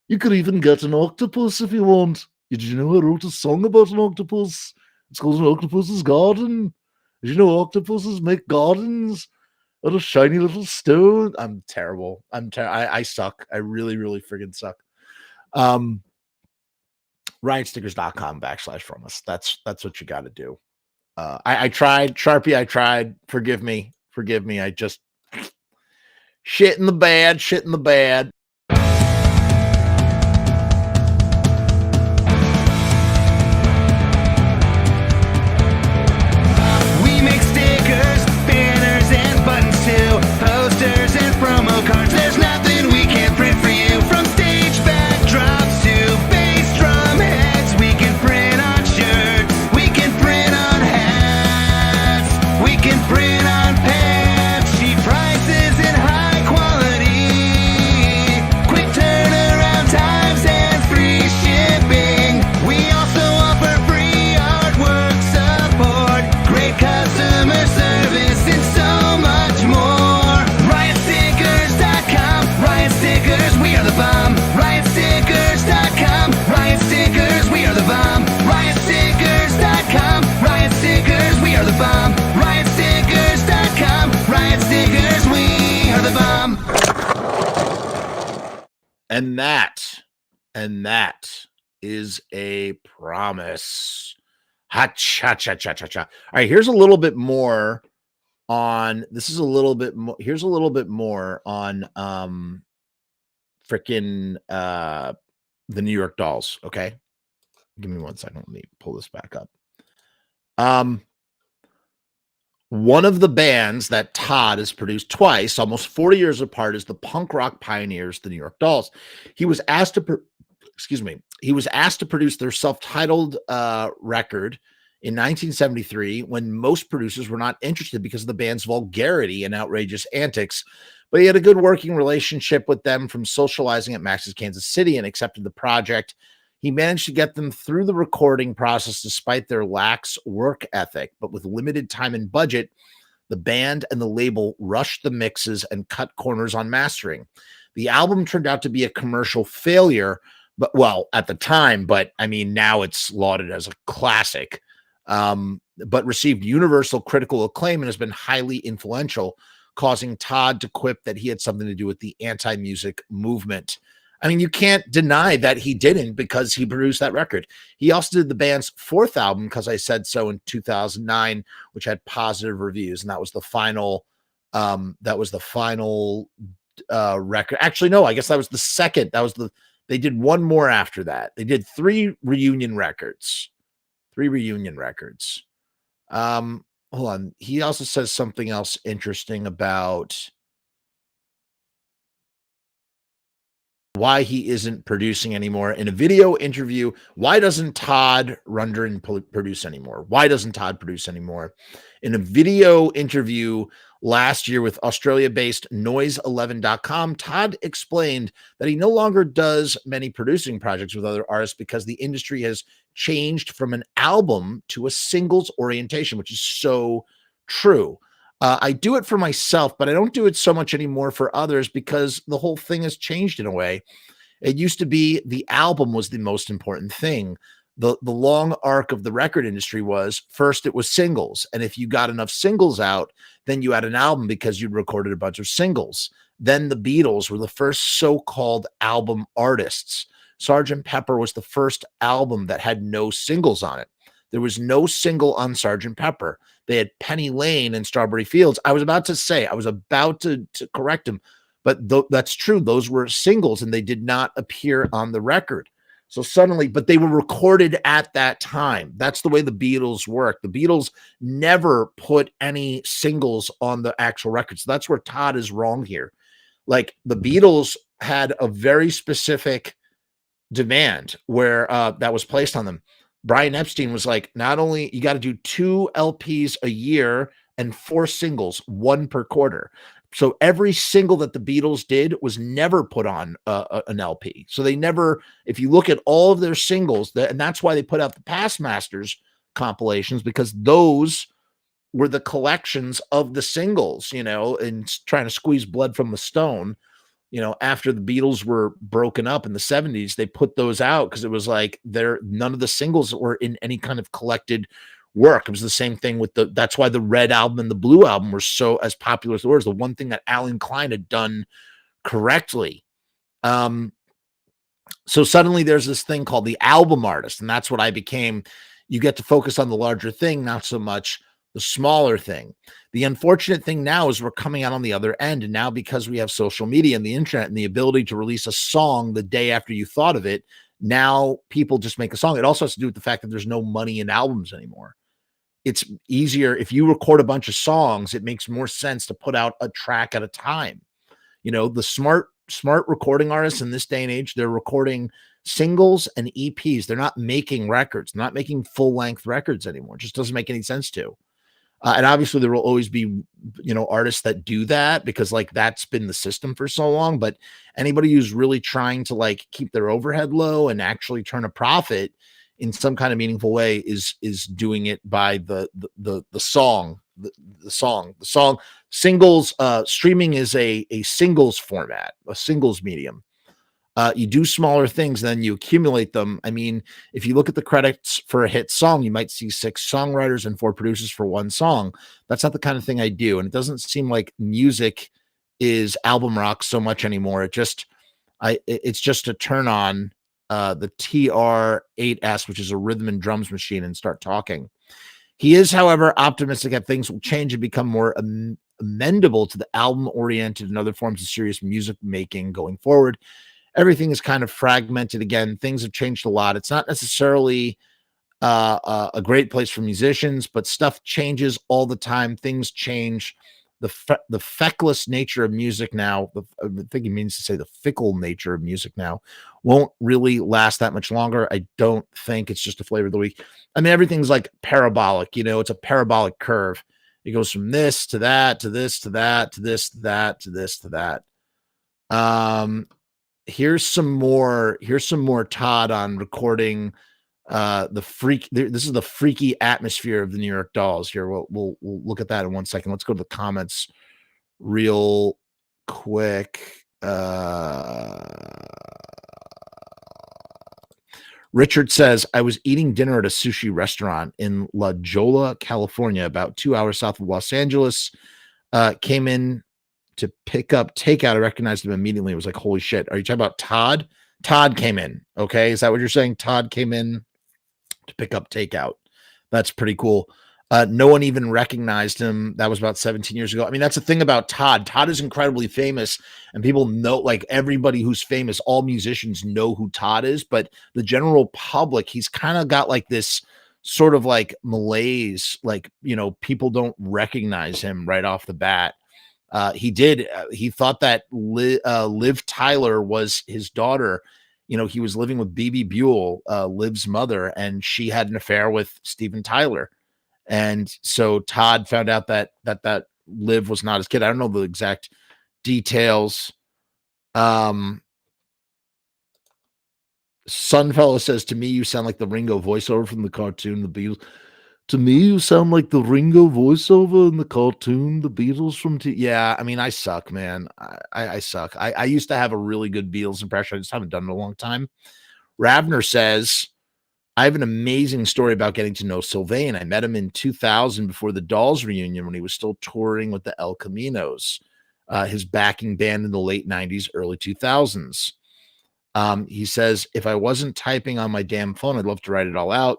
A: You could even get an octopus if you want. Did you know I wrote a song about an octopus? It's called An Octopus's Garden. Did you know octopuses make gardens out of shiny little stone? I'm terrible. I suck. I really, really friggin' suck. Riotstickers.com/Frumess. That's what you got to do. I tried, Sharpie. I tried. Forgive me. I just shit in the bad.
B: Posters and promo cards, there's nothing we can't print for you. From stage backdrops to bass drum heads, we can print on shirts, we can print on hats, we can print on pants. Cheap prices and high quality,
A: And that is a promise. Ha cha cha cha cha cha. All right, here's a little bit more on this is a little bit more here's a little bit more on freaking the New York Dolls, okay? Give me 1 second. Let me pull this back up. One of the bands that Todd has produced twice, almost 40 years apart, is the punk rock pioneers, the New York Dolls. He was asked to he was asked to produce their self-titled record in 1973 when most producers were not interested because of the band's vulgarity and outrageous antics. But he had a good working relationship with them from socializing at Max's Kansas City and accepted the project. He managed to get them through the recording process despite their lax work ethic, but with limited time and budget, the band and the label rushed the mixes and cut corners on mastering. The album turned out to be a commercial failure, but well, at the time, but I mean, now it's lauded as a classic, but received universal critical acclaim and has been highly influential, causing Todd to quip that he had something to do with the anti-music movement. I mean, you can't deny that he didn't because he produced that record. He also did the band's fourth album, Because I Said So, in 2009, which had positive reviews, and that was the final record. Actually, no, I guess that was the second. They did one more after that. They did three reunion records. Hold on. He also says something else interesting about why he isn't producing anymore. In a video interview, why doesn't Todd Rundgren produce anymore? Why doesn't Todd produce anymore? In a video interview last year with Australia-based noise11.com, Todd explained that he no longer does many producing projects with other artists because the industry has changed from an album to a singles orientation, which is so true. I do it for myself, but I don't do it so much anymore for others because the whole thing has changed in a way. It used to be the album was the most important thing. The long arc of the record industry was first it was singles. And if you got enough singles out, then you had an album because you'd recorded a bunch of singles. Then the Beatles were the first so-called album artists. Sgt. Pepper was the first album that had no singles on it. There was no single on Sgt. Pepper. They had Penny Lane and Strawberry Fields. I was about to correct him, but that's true. Those were singles and they did not appear on the record. So suddenly, but they were recorded at that time. That's the way the Beatles work. The Beatles never put any singles on the actual record. So that's where Todd is wrong here. Like the Beatles had a very specific demand where that was placed on them. Brian Epstein was like, not only you got to do 2 LPs a year and 4 singles, 1 per quarter. So every single that the Beatles did was never put on an LP. So they never, if you look at all of their singles, and that's why they put out the Past Masters compilations, because those were the collections of the singles, and trying to squeeze blood from the stone. After the Beatles were broken up in the 70s, they put those out because it was like none of the singles were in any kind of collected work. It was the same thing with that's why the Red album and the Blue album were so as popular as they were. The one thing that Alan Klein had done correctly. So suddenly there's this thing called the album artist, and that's what I became. You get to focus on the larger thing, not so much the smaller thing. The unfortunate thing now is we're coming out on the other end. And now because we have social media and the internet and the ability to release a song the day after you thought of it, now people just make a song. It also has to do with the fact that there's no money in albums anymore. It's easier if you record a bunch of songs, it makes more sense to put out a track at a time. The smart recording artists in this day and age, they're recording singles and EPs. They're not making records, not making full-length records anymore. It just doesn't make any sense to. And obviously there will always be, artists that do that because that's been the system for so long. But anybody who's really trying to keep their overhead low and actually turn a profit in some kind of meaningful way is doing it by the song. Singles. Streaming is a singles format, a singles medium. You do smaller things, then you accumulate them. I mean, if you look at the credits for a hit song, you might see 6 songwriters and 4 producers for one song. That's not the kind of thing I do. And it doesn't seem like music is album rock so much anymore. It just, It's just to turn on the TR-8S, which is a rhythm and drums machine, and start talking. He is, however, optimistic that things will change and become more amendable to the album-oriented and other forms of serious music making going forward. Everything is kind of fragmented again. Things have changed a lot. It's not necessarily a great place for musicians, but stuff changes all the time. Things change. The feckless nature of music now, I think he means to say the fickle nature of music now, won't really last that much longer. I don't think. It's just a flavor of the week. I mean, everything's like parabolic, you know, it's a parabolic curve. It goes from this to that, to this, to that, to this, to that, to this, to that. Here's some more Todd on recording this is the freaky atmosphere of the New York Dolls. Here, we'll look at that in 1 second. Let's go to the comments real quick. Richard says, I was eating dinner at a sushi restaurant in La Jolla, California, about 2 hours south of Los Angeles. Came in to pick up takeout. I recognized him immediately. It was like, holy shit. Are you talking about Todd? Todd came in. Okay. Is that what you're saying? Todd came in to pick up takeout. That's pretty cool. No one even recognized him. That was about 17 years ago. I mean, that's the thing about Todd. Todd is incredibly famous, and people know, like everybody who's famous, all musicians know who Todd is, but the general public, he's kind of got like this sort of like malaise, like, you know, people don't recognize him right off the bat. He thought that Liv Tyler was his daughter. You know, he was living with BB Buell, Liv's mother, and she had an affair with Steven Tyler. And so Todd found out that Liv was not his kid. I don't know the exact details. Sunfellow says, to me, you sound like the Ringo voiceover from the cartoon, The Beatles. To me, you sound like the Ringo voiceover in the cartoon, The Beatles from yeah, I mean, I suck, man. I suck. I used to have a really good Beatles impression. I just haven't done it in a long time. Ravner says, I have an amazing story about getting to know Sylvain. I met him in 2000 before the Dolls reunion when he was still touring with the El Caminos, his backing band in the late 90s, early 2000s. He says, if I wasn't typing on my damn phone, I'd love to write it all out.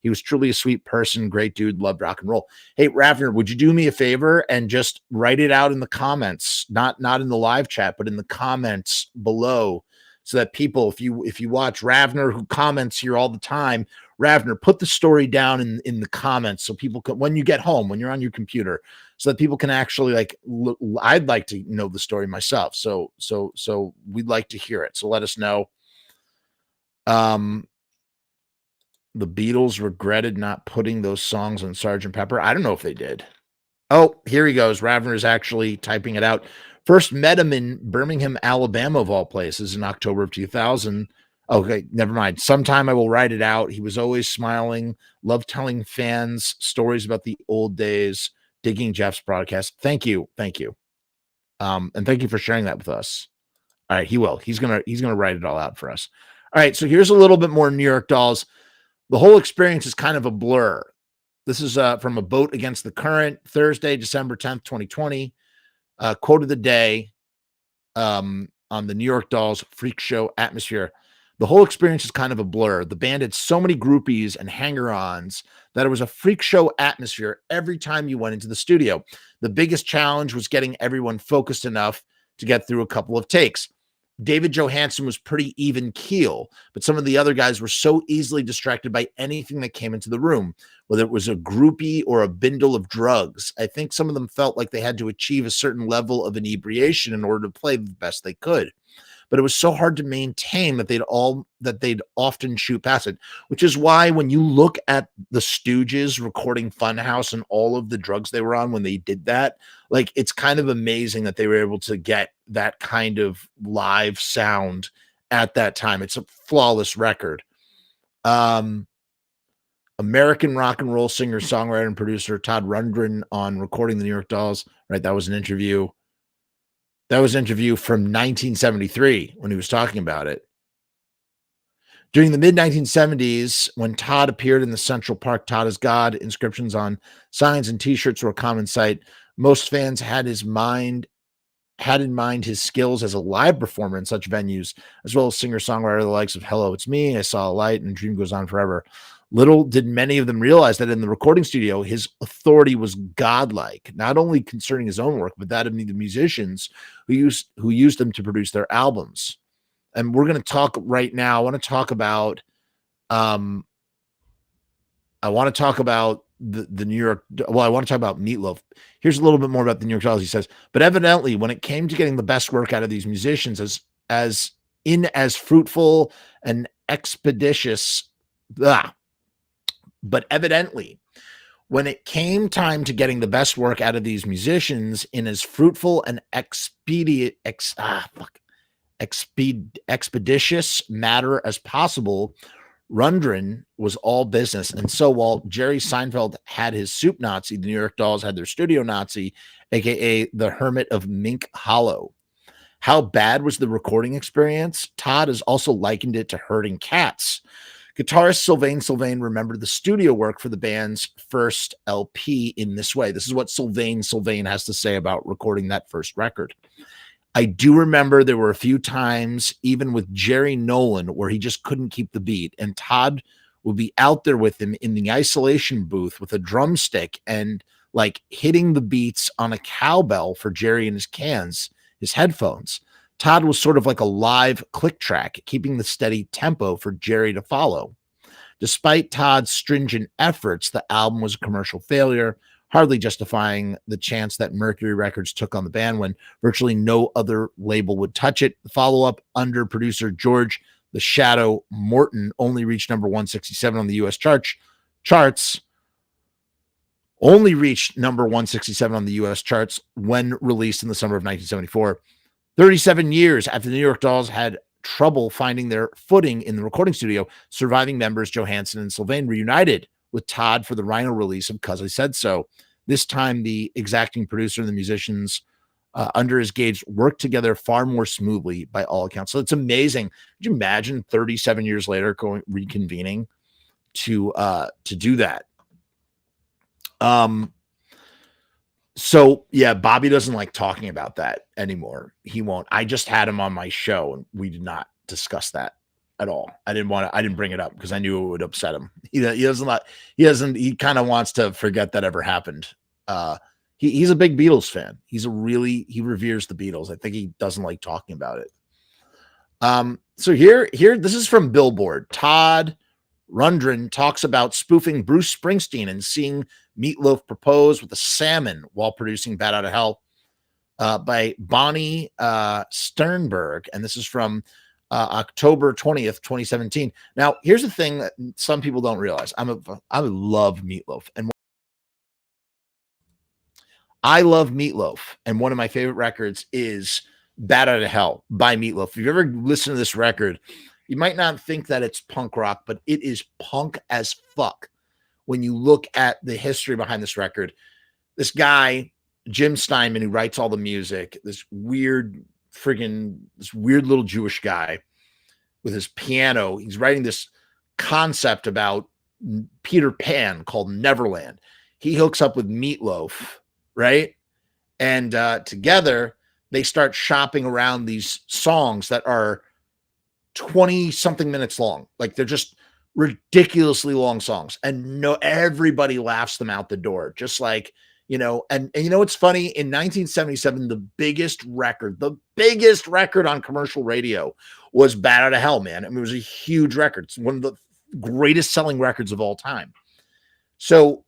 A: He was truly a sweet person, great dude, loved rock and roll. Hey, Ravner, would you do me a favor and just write it out in the comments, not in the live chat, but in the comments below, so that people, if you watch Ravner, who comments here all the time, Ravner, put the story down in the comments so people can, when you get home, when you're on your computer, so that people can actually like look. I'd like to know the story myself. So we'd like to hear it. So let us know. The Beatles regretted not putting those songs on Sgt. Pepper. I don't know if they did. Oh, here he goes. Ravner is actually typing it out. First met him in Birmingham, Alabama, of all places, in October of 2000. Okay, never mind. Sometime I will write it out. He was always smiling, loved telling fans stories about the old days, digging Jeff's broadcast. Thank you. And thank you for sharing that with us. All right, he will. He's gonna write it all out for us. All right, so here's a little bit more New York Dolls. The whole experience is kind of a blur. This is from A Boat Against the Current, Thursday, December 10th, 2020. Quote of the day on the New York Dolls Freak Show atmosphere. The whole experience is kind of a blur. The band had so many groupies and hanger-ons that it was a freak show atmosphere every time you went into the studio. The biggest challenge was getting everyone focused enough to get through a couple of takes. David Johansen was pretty even keel, but some of the other guys were so easily distracted by anything that came into the room, whether it was a groupie or a bindle of drugs. I think some of them felt like they had to achieve a certain level of inebriation in order to play the best they could. But it was so hard to maintain that they'd often shoot past it, which is why when you look at the Stooges recording Funhouse and all of the drugs they were on when they did that, like, it's kind of amazing that they were able to get that kind of live sound at that time. It's a flawless record. American rock and roll singer, songwriter, and producer Todd Rundgren on recording the New York Dolls. Right, that was an interview. That was an interview from 1973 when he was talking about it. During the mid-1970s, when Todd appeared in the Central Park Todd is God inscriptions on signs and T-shirts were a common sight. Most fans had his mind had in mind his skills as a live performer in such venues, as well as singer-songwriter the likes of Hello, It's Me, I Saw a Light, and Dream Goes On Forever. Little did many of them realize that in the recording studio, his authority was godlike, not only concerning his own work, but that of the musicians who used them to produce their albums. And we're going to talk right now. I want to talk about the New York. Well, I want to talk about Meatloaf. Here's a little bit more about the New York Times. He says, but evidently, when it came to getting the best work out of these musicians, as fruitful and expeditious, but evidently, when it came time to getting the best work out of these musicians in as fruitful and expeditious matter as possible, Rundgren was all business. And so while Jerry Seinfeld had his soup Nazi, the New York Dolls had their studio Nazi, aka the Hermit of Mink Hollow. How bad was the recording experience? Todd has also likened it to herding cats. Guitarist Sylvain remembered the studio work for the band's first LP in this way. This is what Sylvain has to say about recording that first record. I do remember there were a few times, even with Jerry Nolan, where he just couldn't keep the beat, and Todd would be out there with him in the isolation booth with a drumstick and like hitting the beats on a cowbell for Jerry and his headphones. Todd was sort of like a live click track, keeping the steady tempo for Jerry to follow. Despite Todd's stringent efforts, the album was a commercial failure, hardly justifying the chance that Mercury Records took on the band when virtually no other label would touch it. The follow-up under producer George "The Shadow" Morton only reached number 167 on the U.S. charts. Only reached number 167 on the U.S. charts when released in the summer of 1974. 37 years after the New York Dolls had trouble finding their footing in the recording studio, surviving members Johansson and Sylvain reunited with Todd for the Rhino release of "'Cause I Said So." This time, the exacting producer and the musicians under his gauge worked together far more smoothly by all accounts. So it's amazing. Could you imagine 37 years later reconvening to do that? So yeah, Bobby doesn't like talking about that anymore. He won't. I just had him on my show and we did not discuss that at all. I didn't bring it up because I knew it would upset him. He kind of wants to forget that ever happened. He's a big Beatles fan. He reveres the Beatles. I think he doesn't like talking about it. So here, this is from Billboard. Todd Rundgren talks about spoofing Bruce Springsteen and seeing Meatloaf propose with a salmon while producing Bat Out of Hell by Bonnie Sternberg. And this is from October 20th, 2017. Now, here's the thing that some people don't realize. I love Meatloaf. And I love Meatloaf. And one of my favorite records is Bat Out of Hell by Meatloaf. If you've ever listened to this record, you might not think that it's punk rock, but it is punk as fuck. When you look at the history behind this record, this guy, Jim Steinman, who writes all the music, this weird little Jewish guy with his piano, he's writing this concept about Peter Pan called Neverland. He hooks up with Meatloaf, right? And together they start shopping around these songs that are 20 something minutes long. Like they're just ridiculously long songs, and everybody laughs them out the door. Just like, and it's funny, in 1977, the biggest record on commercial radio was Bat Out of Hell, man. I mean, it was a huge record. It's one of the greatest selling records of all time. So,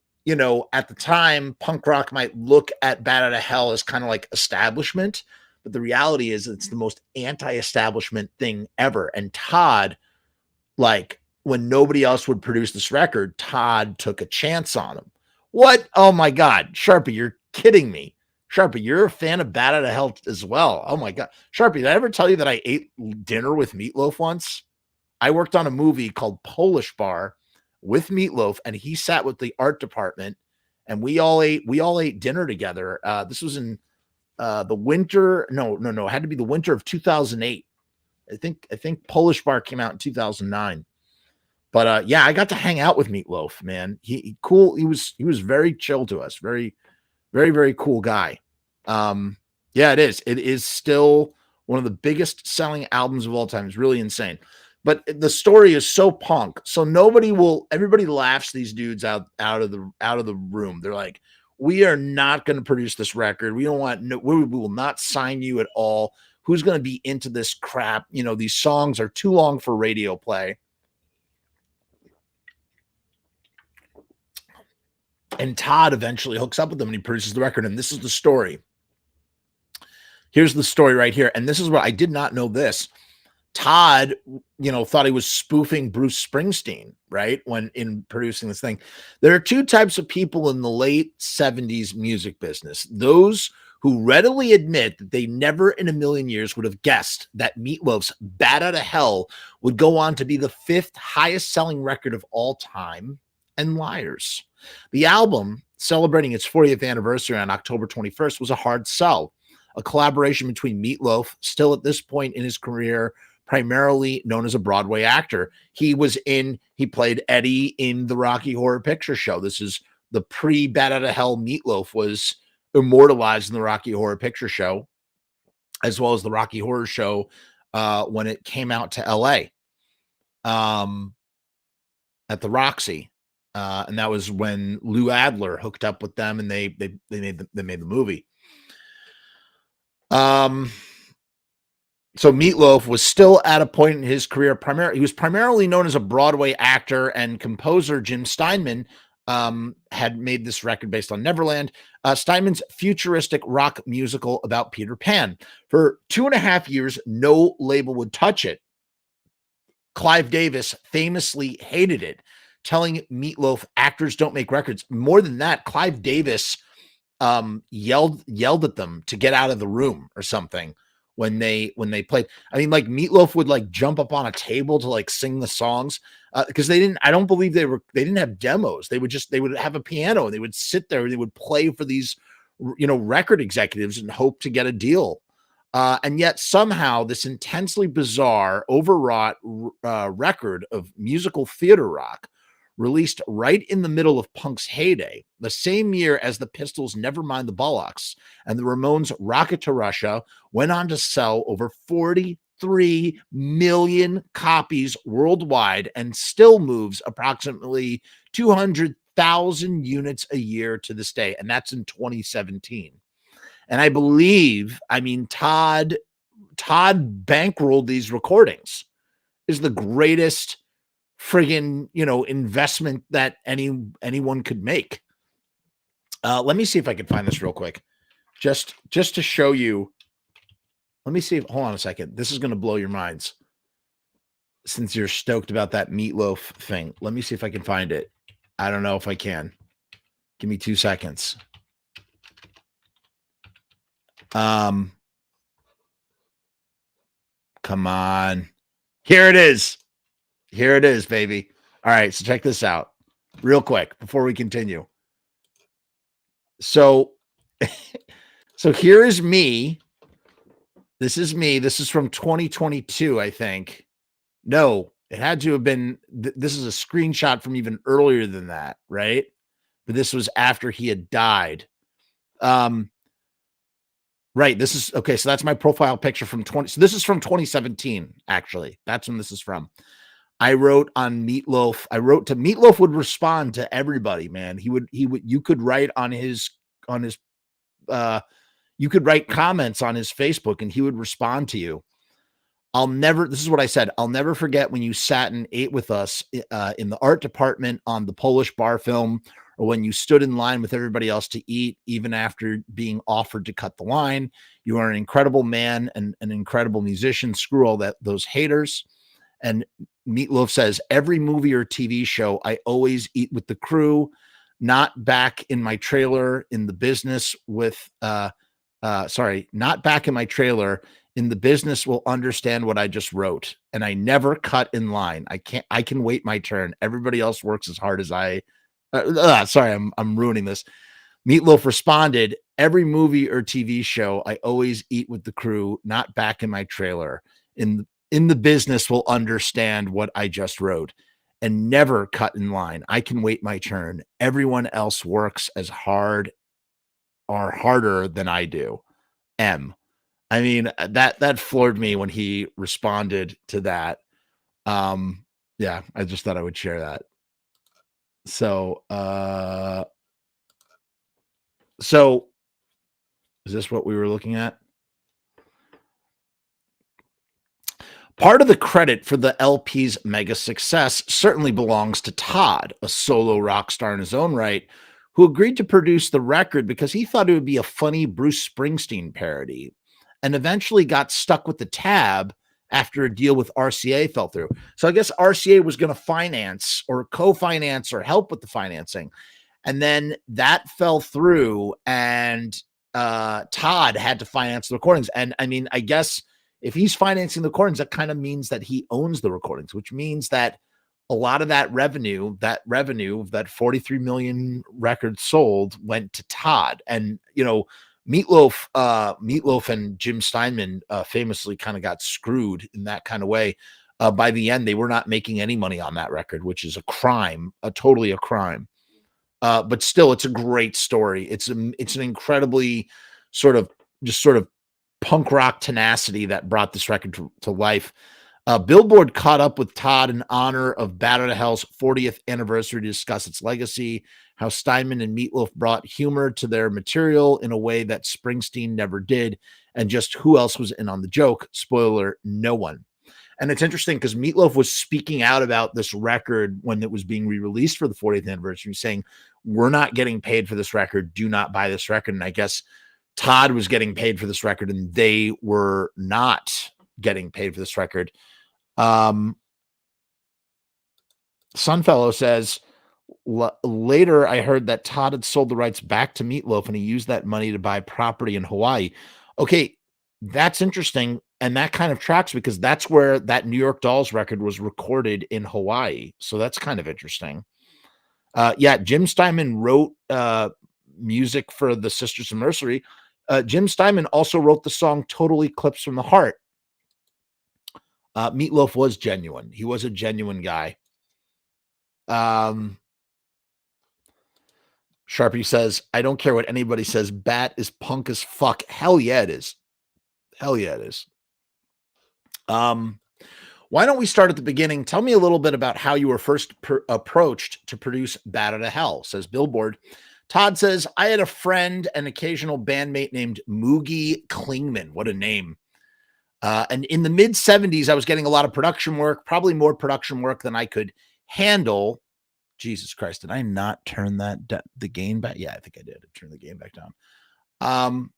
A: at the time, punk rock might look at Bat Out of Hell as kind of like establishment, but the reality is it's the most anti-establishment thing ever. And Todd, like, when nobody else would produce this record, Todd took a chance on him. What? Oh my God, Sharpie, you're kidding me. Sharpie, you're a fan of Bat Out of Hell as well. Oh my God. Sharpie, did I ever tell you that I ate dinner with Meatloaf once? I worked on a movie called Polish Bar with Meatloaf, and he sat with the art department, and we all ate dinner together. This was in the winter. No. It had to be the winter of 2008. I think Polish Bar came out in 2009. But yeah, I got to hang out with Meatloaf, man. He cool. He was very chill to us. Very, very, very cool guy. Yeah, it is. It is still one of the biggest selling albums of all time. It's really insane. But the story is so punk. So everybody laughs these dudes out of the room. They're like, we are not going to produce this record. We don't want we will not sign you at all. Who's going to be into this crap? You know, these songs are too long for radio play. And Todd eventually hooks up with them and he produces the record. And this is the story. Here's the story right here. And this is what I did not know this. Todd, thought he was spoofing Bruce Springsteen, right? When in producing this thing. There are two types of people in the late 70s music business. Those who readily admit that they never in a million years would have guessed that Meatloaf's Bat Outta Hell would go on to be the 5th highest selling record of all time, and liars. The album, celebrating its 40th anniversary on October 21st, was a hard sell. A collaboration between Meatloaf, still at this point in his career, primarily known as a Broadway actor. He played Eddie in the Rocky Horror Picture Show. This is the pre-Bat Outta Hell Meatloaf was immortalized in the Rocky Horror Picture Show, as well as the Rocky Horror Show when it came out to LA at the Roxy. And that was when Lou Adler hooked up with them and they made the movie. So Meatloaf was still at a point in his career. He was primarily known as a Broadway actor, and composer Jim Steinman had made this record based on Neverland, Steinman's futuristic rock musical about Peter Pan. For 2.5 years, no label would touch it. Clive Davis famously hated it, telling Meatloaf, actors don't make records. More than that, Clive Davis yelled at them to get out of the room or something when they played. I mean, like, Meatloaf would like jump up on a table to like sing the songs because I don't believe they didn't have demos. They would have a piano and they would sit there and they would play for these record executives and hope to get a deal. And yet somehow this intensely bizarre, overwrought record of musical theater rock, released right in the middle of punk's heyday, the same year as the Pistols' Nevermind the Bollocks and the Ramones' Rocket to Russia, went on to sell over 43 million copies worldwide and still moves approximately 200,000 units a year to this day. And that's in 2017. And I believe, Todd bankrolled these recordings. Is the greatest friggin' investment that anyone could make. Let me see if I can find this real quick, just to show you. Let me see if, hold on a second. This is going to blow your minds since you're stoked about that Meatloaf thing. Let me see if I can find it. I don't know if I can. Give me 2 seconds. Come on. Here it is. Here it is, baby. All right, so check this out real quick before we continue. So here is me. This is me. This is from 2022, I think. No, it had to have been. This is a screenshot from even earlier than that, right? But this was after he had died. Right. This is okay. So that's my profile picture from 20. So this is from 2017, actually. That's when this is from. I wrote on Meatloaf. Meatloaf would respond to everybody, man. You could write you could write comments on his Facebook and he would respond to you. This is what I said. I'll never forget when you sat and ate with us in the art department on the Polish bar film, or when you stood in line with everybody else to eat, even after being offered to cut the line. You are an incredible man and an incredible musician. Screw all those haters. And Meatloaf says, every movie or TV show, I always eat with the crew, not back in my trailer in the business not back in my trailer in the business will understand what I just wrote. And I never cut in line. I can wait my turn. Everybody else works as hard as I'm ruining this. Meatloaf responded, every movie or TV show, I always eat with the crew, not back in my trailer in the business will understand what I just wrote, and never cut in line. I can wait my turn. Everyone else works as hard or harder than I do. M. I mean, that floored me when he responded to that. Yeah, I just thought I would share that. So, so is this what we were looking at? Part of the credit for the LP's mega success certainly belongs to Todd, a solo rock star in his own right, who agreed to produce the record because he thought it would be a funny Bruce Springsteen parody, and eventually got stuck with the tab after a deal with RCA fell through. So I guess RCA was going to finance or co-finance or help with the financing. And then that fell through, and Todd had to finance the recordings. And I mean, I guess if he's financing the recordings, that kind of means that he owns the recordings, which means that a lot of that revenue, that 43 million records sold, went to Todd. And, you know, Meatloaf and Jim Steinman famously kind of got screwed in that kind of way. By the end, they were not making any money on that record, which is a crime, totally a crime. But still, it's a great story. It's an incredibly sort of punk rock tenacity that brought this record to life. Billboard caught up with Todd in honor of Bat Out of Hell's 40th anniversary to discuss its legacy, how Steinman and Meatloaf brought humor to their material in a way that Springsteen never did, and just who else was in on the joke. Spoiler, no one. And it's interesting because Meatloaf was speaking out about this record when it was being re-released for the 40th anniversary, saying, we're not getting paid for this record. Do not buy this record. And I guess Todd was getting paid for this record and they were not getting paid for this record. Sunfellow says, later I heard that Todd had sold the rights back to Meatloaf and he used that money to buy property in Hawaii. Okay, that's interesting. And that kind of tracks because that's where that New York Dolls record was recorded, in Hawaii. So that's kind of interesting. Yeah, Jim Steinman wrote music for the Sisters of Mercy. Jim Steinman also wrote the song Total Eclipse from the Heart. Meatloaf was genuine. He was a genuine guy. Sharpie says, I don't care what anybody says. Bat is punk as fuck. Hell yeah, it is. Hell yeah, it is. Why don't we start at the beginning? Tell me a little bit about how you were first approached to produce Bat Out of Hell, says Billboard. Todd says, I had a friend, an occasional bandmate named Moogie Klingman. What a name. And in the mid 70s, I was getting a lot of production work, probably more production work than I could handle. Jesus Christ, did I not turn the gain back? Yeah, I think I did. I turned the gain back down.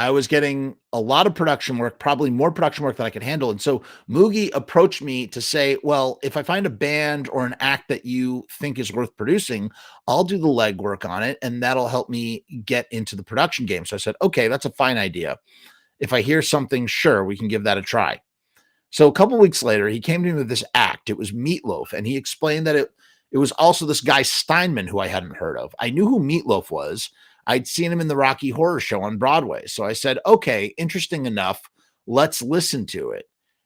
A: I was getting a lot of production work, probably more production work than I could handle. And so Moogie approached me to say, well, if I find a band or an act that you think is worth producing, I'll do the legwork on it. And that'll help me get into the production game. So I said, okay, that's a fine idea. If I hear something, sure, we can give that a try. So a couple of weeks later, he came to me with this act. It was Meatloaf. And he explained that it was also this guy Steinman, who I hadn't heard of. I knew who Meatloaf was. I'd seen him in the Rocky Horror Show on Broadway. So I said, okay, interesting enough. Let's listen to it.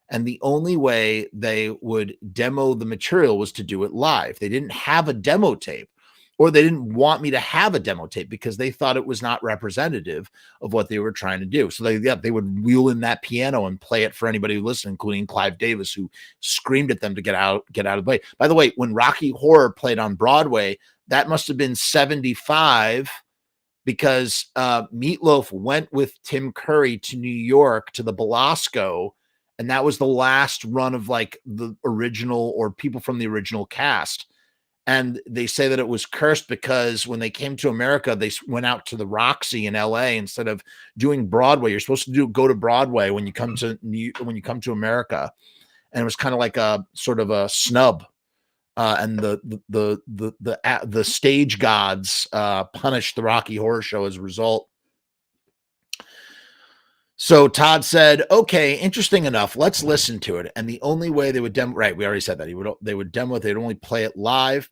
A: And the only way they would demo the material was to do it live. They didn't have a demo tape, or they didn't want me to have a demo tape because they thought it was not representative of what they were trying to do. So they would wheel in that piano and play it for anybody who listened, including Clive Davis, who screamed at them to get out of the way. By the way, when Rocky Horror played on Broadway, that must have been 75, because Meatloaf went with Tim Curry to New York to the Belasco, and that was the last run of like the original or people from the original cast. And they say that it was cursed because when they came to America, they went out to the Roxy in LA instead of doing Broadway. You're supposed to go to Broadway when you come to America, and it was kind of like a sort of a snub. And the stage gods punished the Rocky Horror Show as a result. So Todd said, okay, interesting enough. Let's listen to it. And the only way they would demo, right, we already said that they would demo it. They'd only play it live.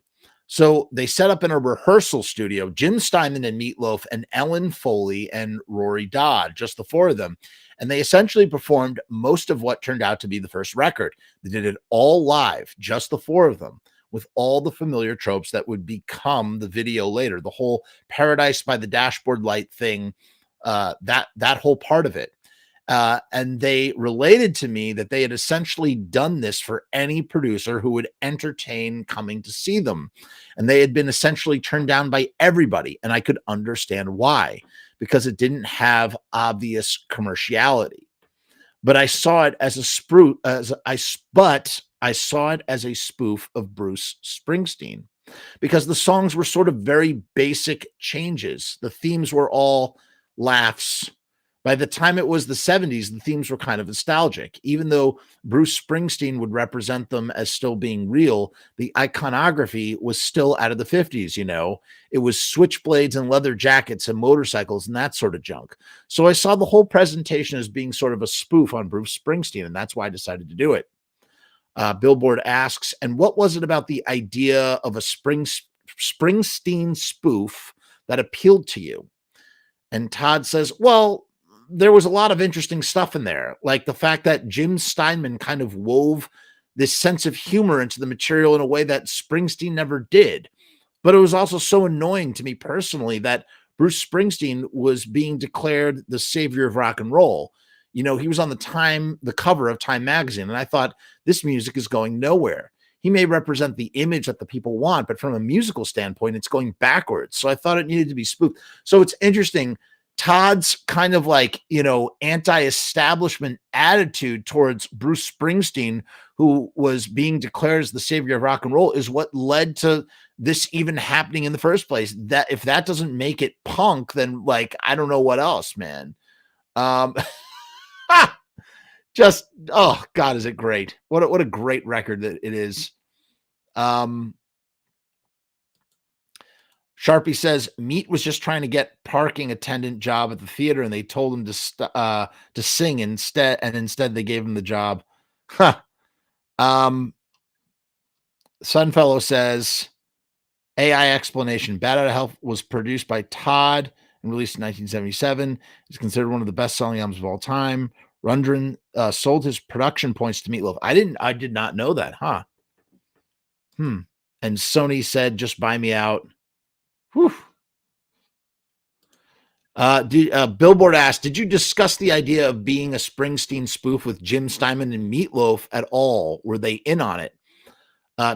A: So they set up in a rehearsal studio, Jim Steinman and Meatloaf and Ellen Foley and Rory Dodd, just the four of them. And they essentially performed most of what turned out to be the first record. They did it all live, just the four of them, with all the familiar tropes that would become the video later. The whole Paradise by the Dashboard Light thing that whole part of it. And they related to me that they had essentially done this for any producer who would entertain coming to see them. And they had been essentially turned down by everybody. And I could understand why, because it didn't have obvious commerciality. But I saw it as a spoof, I saw it as a spoof of Bruce Springsteen, because the songs were sort of very basic changes. The themes were all laughs. By the time it was the 70s, the themes were kind of nostalgic. Even though Bruce Springsteen would represent them as still being real, the iconography was still out of the 50s, you know. It was switchblades and leather jackets and motorcycles and that sort of junk. So I saw the whole presentation as being sort of a spoof on Bruce Springsteen, and that's why I decided to do it. Billboard asks, and what was it about the idea of a Springsteen spoof that appealed to you? And Todd says, well, there was a lot of interesting stuff in there, like the fact that Jim Steinman kind of wove this sense of humor into the material in a way that Springsteen never did. But it was also so annoying to me personally that Bruce Springsteen was being declared the savior of rock and roll. You know, he was on the cover of Time magazine, and I thought, this music is going nowhere. He may represent the image that the people want, but from a musical standpoint, it's going backwards. So I thought it needed to be spoofed. So it's interesting. Todd's kind of like, you know, anti-establishment attitude towards Bruce Springsteen, who was being declared as the savior of rock and roll, is what led to this even happening in the first place. That if that doesn't make it punk, then like, I don't know what else, man. Just, oh God, is it great? What a great record that it is. Sharpie says Meat was just trying to get parking attendant job at the theater, and they told him to sing instead, and instead they gave him the job. Huh. Sunfellow says AI explanation. Bad Out of Hell was produced by Todd and released in 1977. It's considered one of the best-selling albums of all time. Rundgren sold his production points to Meatloaf. I did not know that, huh? And Sony said, just buy me out. Whew. Billboard asked, did you discuss the idea of being a Springsteen spoof with Jim Steinman and Meatloaf at all? Were they in on it?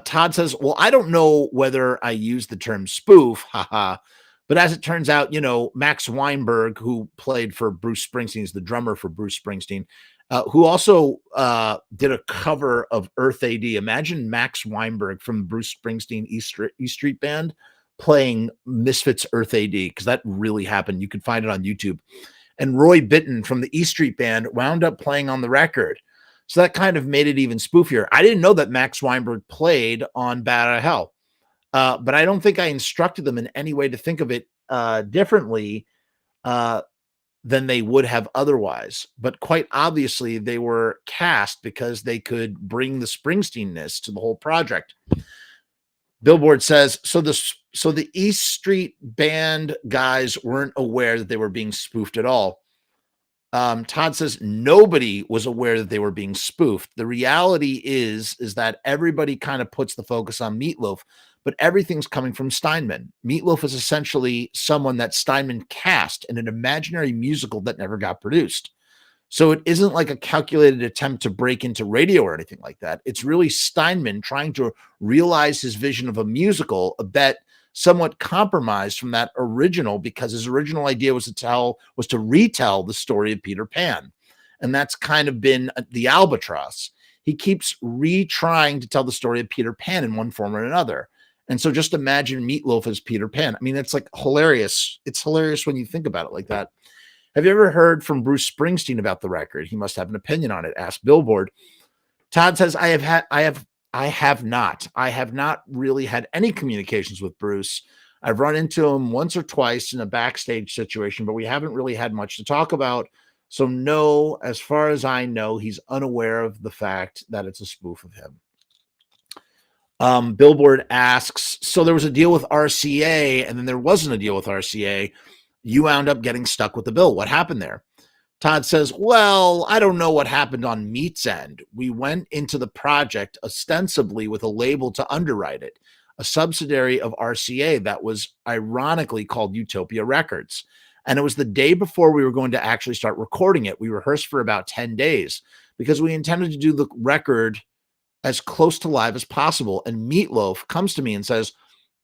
A: Todd says, well, I don't know whether I use the term spoof, haha, but as it turns out, you know, Max Weinberg, who played for Bruce Springsteen, is the drummer for Bruce Springsteen, who also did a cover of Earth AD. Imagine Max Weinberg from the Bruce Springsteen E Street Band playing Misfits Earth AD, because that really happened. You can find it on YouTube. And Roy Bittan from the E Street Band wound up playing on the record. So that kind of made it even spoofier. I didn't know that Max Weinberg played on Bad Out of Hell, but I don't think I instructed them in any way to think of it differently than they would have otherwise. But quite obviously, they were cast because they could bring the Springsteen-ness to the whole project. Billboard says, so the East Street Band guys weren't aware that they were being spoofed at all. Todd says nobody was aware that they were being spoofed. The reality is that everybody kind of puts the focus on Meatloaf, but everything's coming from Steinman. Meatloaf is essentially someone that Steinman cast in an imaginary musical that never got produced. So it isn't like a calculated attempt to break into radio or anything like that. It's really Steinman trying to realize his vision of a musical, a bet somewhat compromised from that original, because his original idea was to retell the story of Peter Pan. And that's kind of been the albatross. He keeps retrying to tell the story of Peter Pan in one form or another. And so just imagine Meatloaf as Peter Pan. I mean, it's like hilarious. It's hilarious when you think about it like that. Have you ever heard from Bruce Springsteen about the record? He must have an opinion on it. Asked Billboard. Todd says, I have not. I have not really had any communications with Bruce. I've run into him once or twice in a backstage situation, but we haven't really had much to talk about. So no, as far as I know, he's unaware of the fact that it's a spoof of him. Billboard asks, so there was a deal with RCA, and then there wasn't a deal with RCA. You wound up getting stuck with the bill. What happened there? Todd says, well, I don't know what happened on Meat's end. We went into the project ostensibly with a label to underwrite it, a subsidiary of RCA that was ironically called Utopia Records. And it was the day before we were going to actually start recording it. We rehearsed for about 10 days because we intended to do the record as close to live as possible. And Meatloaf comes to me and says,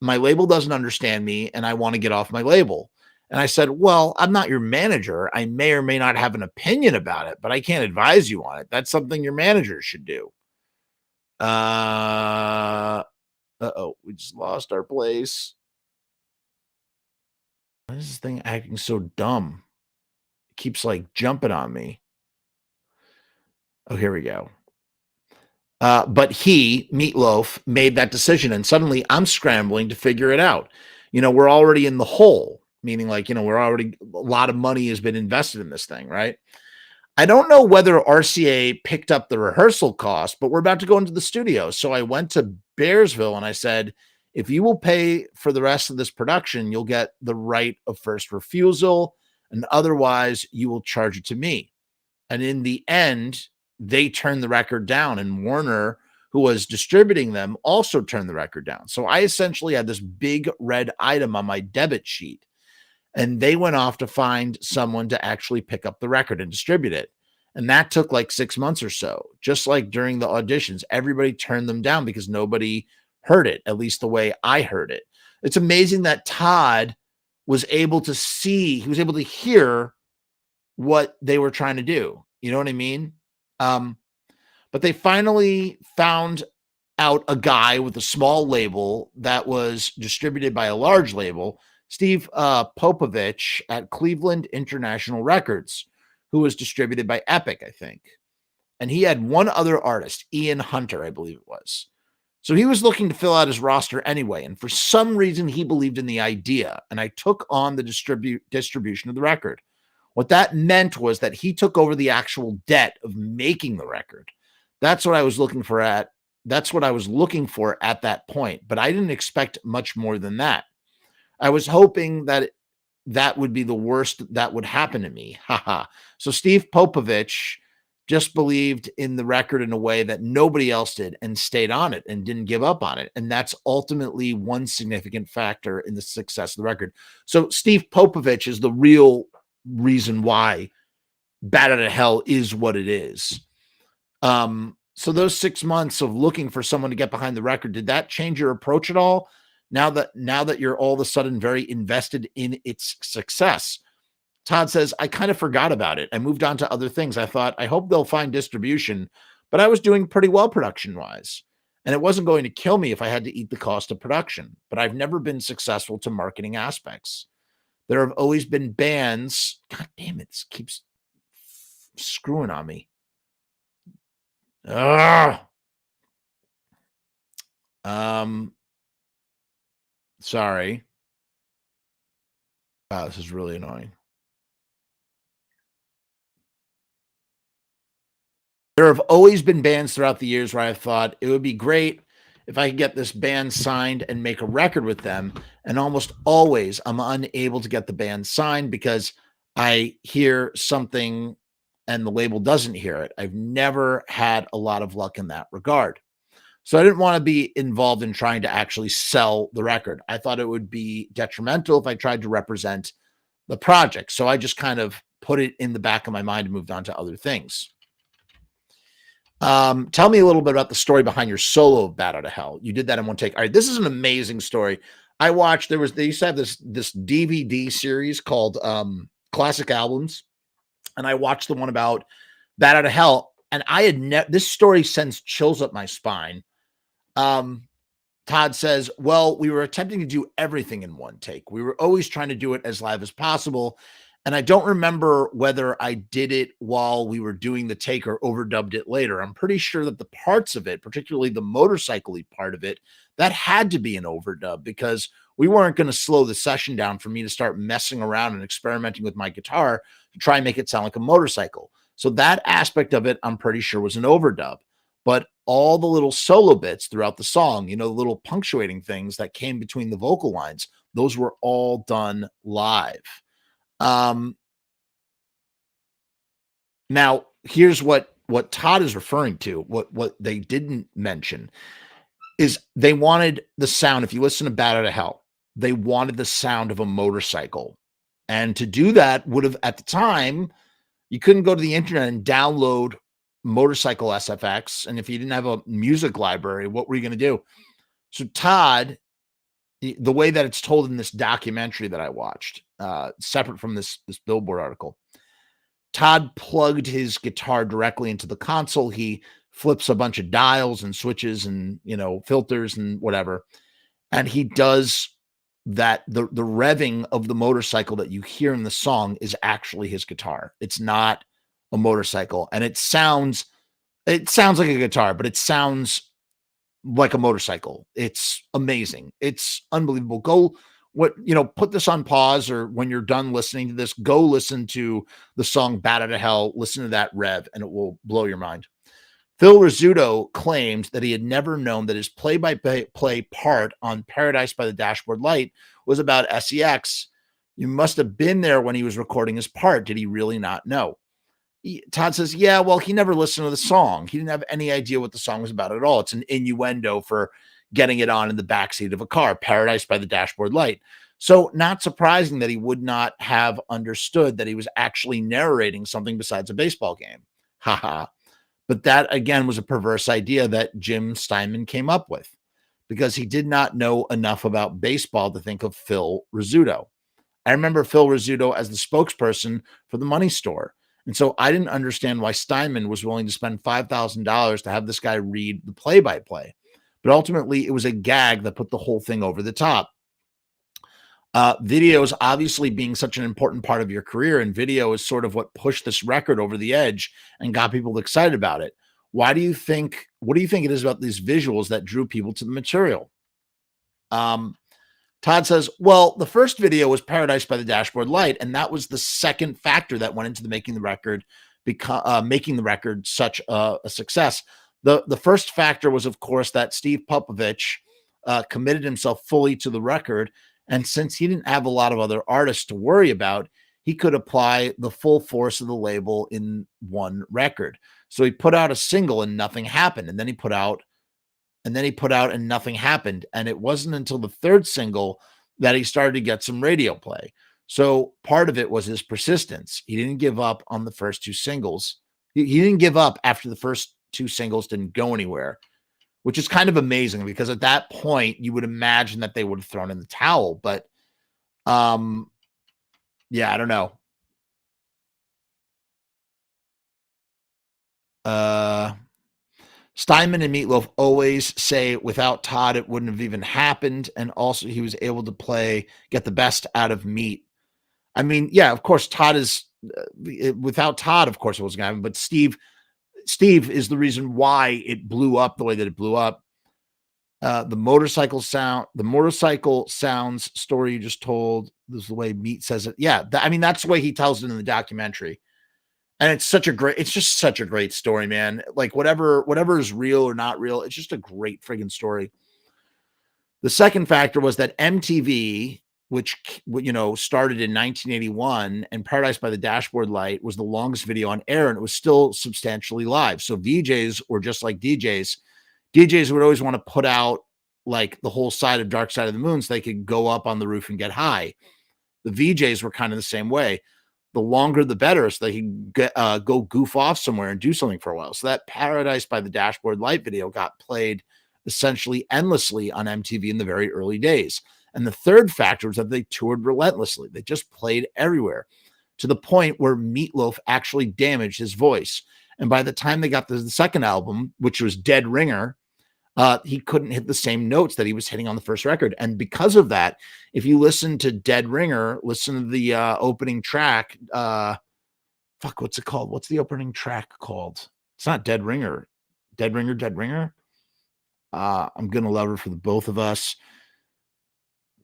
A: my label doesn't understand me and I want to get off my label. And I said, well, I'm not your manager. I may or may not have an opinion about it, but I can't advise you on it. That's something your manager should do. Uh-oh, we just lost our place. Why is this thing acting so dumb? It keeps like jumping on me. Oh, here we go. But he, Meatloaf, made that decision, and suddenly I'm scrambling to figure it out. We're already in the hole, meaning like, we're already, a lot of money has been invested in this thing, right? I don't know whether RCA picked up the rehearsal cost, but we're about to go into the studio. So I went to Bearsville and I said, if you will pay for the rest of this production, you'll get the right of first refusal, and otherwise you will charge it to me. And in the end, they turned the record down, and Warner, who was distributing them, also turned the record down. So I essentially had this big red item on my debit sheet, and they went off to find someone to actually pick up the record and distribute it. And that took like 6 months or so. Just like during the auditions, everybody turned them down because nobody heard it, at least the way I heard it. It's amazing that Todd was able to see, he was able to hear what they were trying to do. You know what I mean? But they finally found out a guy with a small label that was distributed by a large label, Steve Popovich at Cleveland International Records, who was distributed by Epic, I think. And he had one other artist, Ian Hunter, I believe it was. So he was looking to fill out his roster anyway. And for some reason, he believed in the idea. And I took on the distribution of the record. What that meant was that he took over the actual debt of making the record. That's what I was looking for at. That's what I was looking for at that point. But I didn't expect much more than that. I was hoping that that would be the worst that would happen to me. Haha. So Steve Popovich just believed in the record in a way that nobody else did and stayed on it and didn't give up on it. And that's ultimately one significant factor in the success of the record. So Steve Popovich is the real reason why Bat Out of Hell is what it is. So those 6 months of looking for someone to get behind the record, did that change your approach at all? Now that you're all of a sudden very invested in its success? Todd says, I kind of forgot about it. I moved on to other things. I thought, I hope they'll find distribution, but I was doing pretty well production-wise. And it wasn't going to kill me if I had to eat the cost of production. But I've never been successful to marketing aspects. There have always been bands. God damn it, this keeps screwing on me. Sorry. Wow, this is really annoying. There have always been bands throughout the years where I thought it would be great if I could get this band signed and make a record with them. And almost always I'm unable to get the band signed because I hear something and the label doesn't hear it. I've never had a lot of luck in that regard. So I didn't want to be involved in trying to actually sell the record. I thought it would be detrimental if I tried to represent the project. So I just kind of put it in the back of my mind and moved on to other things. Tell me a little bit about the story behind your solo of Bat Out of Hell. You did that in one take. All right, this is an amazing story. I watched, they used to have this DVD series called Classic Albums, and I watched the one about Bat Out of Hell, and I had this story sends chills up my spine. Todd says, well, we were attempting to do everything in one take. We were always trying to do it as live as possible. And I don't remember whether I did it while we were doing the take or overdubbed it later. I'm pretty sure that the parts of it, particularly the motorcycle-y part of it, that had to be an overdub because we weren't going to slow the session down for me to start messing around and experimenting with my guitar to try and make it sound like a motorcycle. So that aspect of it, I'm pretty sure was an overdub. But all the little solo bits throughout the song, the little punctuating things that came between the vocal lines, those were all done live. Now here's what Todd is referring to. What they didn't mention is they wanted the sound. If you listen to Bat Out of Hell, they wanted the sound of a motorcycle And to do that would have, at the time, you couldn't go to the internet and download motorcycle SFX. And if you didn't have a music library, what were you going to do? So Todd, the way that it's told in this documentary that I watched, separate from this Billboard article, Todd plugged his guitar directly into the console. He flips a bunch of dials and switches and, filters and whatever. And he does that. The revving of the motorcycle that you hear in the song is actually his guitar. It's not a motorcycle. And it sounds like a guitar, but it sounds like a motorcycle. It's amazing. It's unbelievable. Put this on pause, or when you're done listening to this, go listen to the song Bat Out of Hell, listen to that rev, and it will blow your mind. Phil Rizzuto claimed that he had never known that his play-by-play part on Paradise by the Dashboard Light was about SEX. You must have been there when he was recording his part. Did he really not know? Todd says, yeah, well, he never listened to the song. He didn't have any idea what the song was about at all. It's an innuendo for getting it on in the backseat of a car, Paradise by the Dashboard Light. So not surprising that he would not have understood that he was actually narrating something besides a baseball game. Haha. But that, again, was a perverse idea that Jim Steinman came up with, because he did not know enough about baseball to think of Phil Rizzuto. I remember Phil Rizzuto as the spokesperson for the Money Store. And so I didn't understand why Steinman was willing to spend $5,000 to have this guy read the play-by-play. But ultimately, it was a gag that put the whole thing over the top. Videos obviously being such an important part of your career, and video is sort of what pushed this record over the edge and got people excited about it. What do you think it is about these visuals that drew people to the material? Todd says, well, the first video was Paradise by the Dashboard Light, and that was the second factor that went into making the record such a success. The first factor was, of course, that Steve Popovich committed himself fully to the record, and since he didn't have a lot of other artists to worry about, he could apply the full force of the label in one record. So he put out a single and nothing happened, and then he put out and nothing happened. And it wasn't until the third single that he started to get some radio play. So part of it was his persistence. He didn't give up on the first two singles. He didn't give up after the first two singles didn't go anywhere, which is kind of amazing, because at that point you would imagine that they would have thrown in the towel. But yeah, I don't know. Steinman and Meatloaf always say without Todd, it wouldn't have even happened. And also he was able to get the best out of Meat. I mean, yeah, of course, Todd is without Todd, of course it wasn't going to happen, but Steve is the reason why it blew up the way that it blew up. The motorcycle sounds story you just told. This is the way Meat says it. Yeah. That's the way he tells it in the documentary. And it's just such a great story, man. Like whatever is real or not real, it's just a great friggin' story. The second factor was that MTV, which, started in 1981, and Paradise by the Dashboard Light was the longest video on air, and it was still substantially live. So VJs were just like DJs. DJs would always want to put out like the whole side of Dark Side of the Moon so they could go up on the roof and get high. The VJs were kind of the same way. The longer, the better, so they can go goof off somewhere and do something for a while. So that Paradise by the Dashboard Light video got played essentially endlessly on MTV in the very early days. And the third factor was that they toured relentlessly. They just played everywhere, to the point where Meatloaf actually damaged his voice. And by the time they got to the second album, which was Dead Ringer, he couldn't hit the same notes that he was hitting on the first record. And because of that, if you listen to Dead Ringer, listen to the opening track. What's it called? What's the opening track called? It's not Dead Ringer. Dead Ringer. I'm gonna love her for the both of us.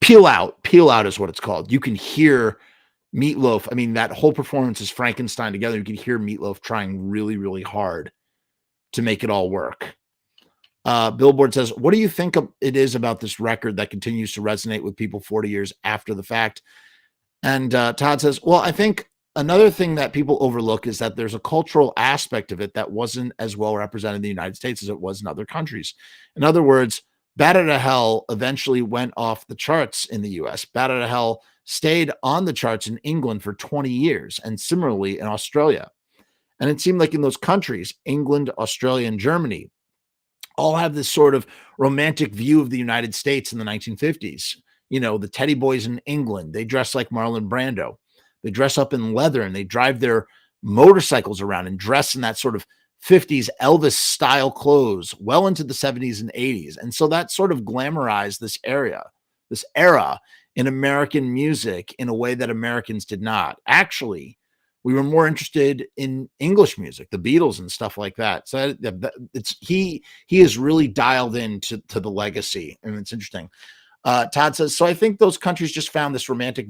A: Peel Out is what it's called. You can hear Meatloaf. That whole performance is Frankenstein together. You can hear Meatloaf trying really, really hard to make it all work. Billboard says, what do you think it is about this record that continues to resonate with people 40 years after the fact? And Todd says, well, I think another thing that people overlook is that there's a cultural aspect of it that wasn't as well represented in the United States as it was in other countries. In other words, Bat Out of Hell eventually went off the charts in the US. Bat Out of Hell stayed on the charts in England for 20 years, and similarly in Australia. And it seemed like in those countries, England, Australia, and Germany, all have this sort of romantic view of the United States in the 1950s. You know, the Teddy Boys in England, they dress like Marlon Brando. They dress up in leather and they drive their motorcycles around and dress in that sort of 50s Elvis style clothes well into the 70s and 80s. And so that sort of glamorized this era in American music in a way that Americans did not. Actually, we were more interested in English music, the Beatles and stuff like that. So it's he is really dialed into the legacy, and it's interesting. Todd says, so I think those countries just found this romantic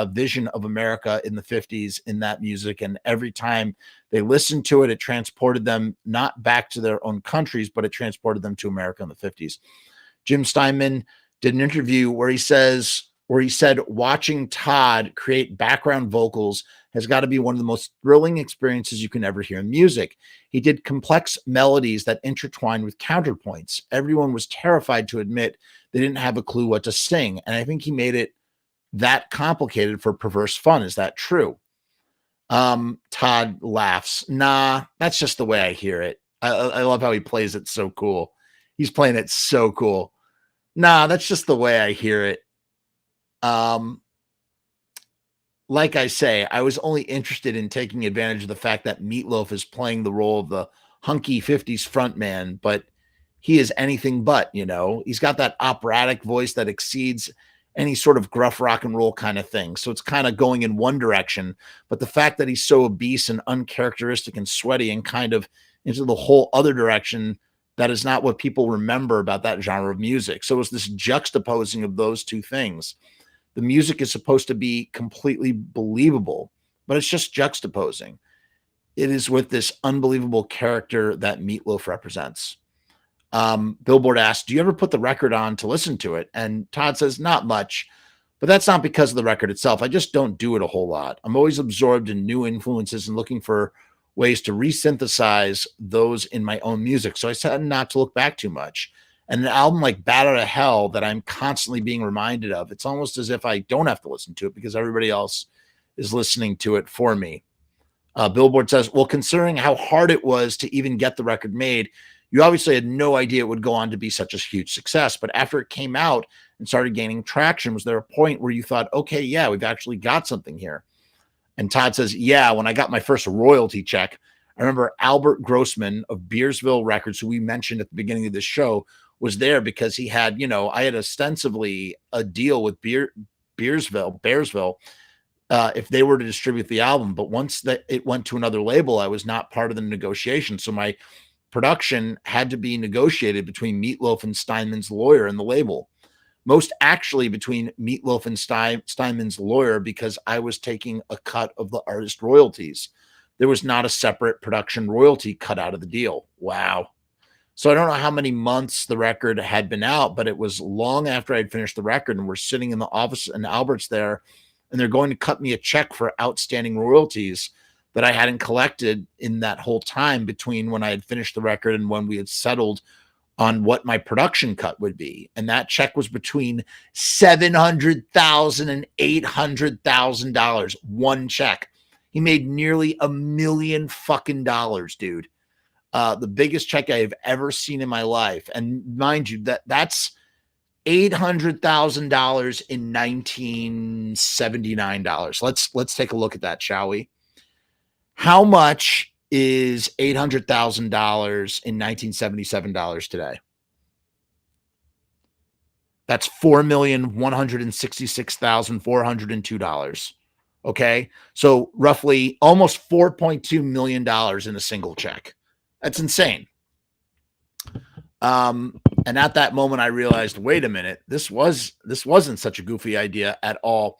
A: vision of America in the 50s in that music. And every time they listened to it, it transported them not back to their own countries, but it transported them to America in the 50s. Jim Steinman did an interview where he said, watching Todd create background vocals has got to be one of the most thrilling experiences you can ever hear in music. He did complex melodies that intertwined with counterpoints. Everyone was terrified to admit they didn't have a clue what to sing. And I think he made it that complicated for perverse fun. Is that true? Todd laughs. Nah, that's just the way I hear it. I love how he plays it so cool. He's playing it so cool. Nah, that's just the way I hear it. Like I say, I was only interested in taking advantage of the fact that Meatloaf is playing the role of the hunky 50s frontman, but he is anything but, you know. He's got that operatic voice that exceeds any sort of gruff rock and roll kind of thing. So it's kind of going in one direction, but the fact that he's so obese and uncharacteristic and sweaty and kind of into the whole other direction, that is not what people remember about that genre of music. So it's this juxtaposing of those two things. The music is supposed to be completely believable, but it's just juxtaposing. It is with this unbelievable character that Meatloaf represents. Billboard asked, do you ever put the record on to listen to it? And Todd says, not much, but that's not because of the record itself. I just don't do it a whole lot. I'm always absorbed in new influences and looking for ways to resynthesize those in my own music. So I said not to look back too much. And an album like Bat Out of Hell that I'm constantly being reminded of, it's almost as if I don't have to listen to it because everybody else is listening to it for me. Billboard says, well, considering how hard it was to even get the record made, you obviously had no idea it would go on to be such a huge success. But after it came out and started gaining traction, was there a point where you thought, okay, yeah, we've actually got something here? And Todd says, yeah, when I got my first royalty check, I remember Albert Grossman of Beersville Records, who we mentioned at the beginning of this show, was there because he had, you know, I had ostensibly a deal with Bearsville, if they were to distribute the album. But once that it went to another label, I was not part of the negotiation. So my production had to be negotiated between Meatloaf and Steinman's lawyer and the label. Most actually between Meatloaf and Steinman's lawyer, because I was taking a cut of the artist royalties. There was not a separate production royalty cut out of the deal. Wow. So I don't know how many months the record had been out, but it was long after I'd finished the record, and we're sitting in the office and Albert's there, and they're going to cut me a check for outstanding royalties that I hadn't collected in that whole time between when I had finished the record and when we had settled on what my production cut would be. And that check was between $700,000 and $800,000. One check. He made nearly $1 million fucking dollars, dude. The biggest check I have ever seen in my life. And mind you, that's $800,000 in 1979 dollars. Let's take a look at that, shall we? How much is $800,000 in 1977 dollars today? That's $4,166,402. Okay, so roughly almost $4.2 million in a single check. That's insane. And at that moment, I realized, wait a minute, this wasn't such a goofy idea at all.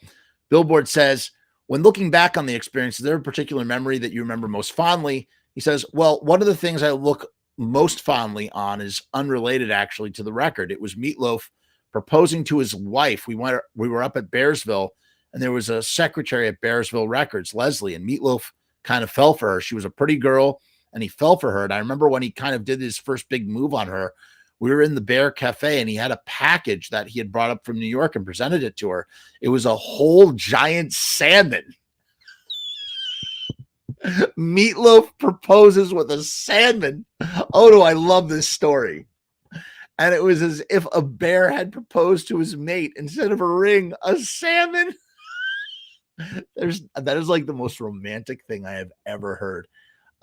A: Billboard says, when looking back on the experience, is there a particular memory that you remember most fondly? He says, well, one of the things I look most fondly on is unrelated actually to the record. It was Meatloaf proposing to his wife. We were up at Bearsville, and there was a secretary at Bearsville Records, Leslie, and Meatloaf kind of fell for her. She was a pretty girl, and he fell for her. And I remember when he kind of did his first big move on her we were in the Bear Cafe and he had a package that he had brought up from New York and presented it to her. It was a whole giant salmon. Meatloaf proposes with a salmon. Oh, do I love this story. And it was as if a bear had proposed to his mate instead of a ring, a salmon. That is like the most romantic thing I have ever heard.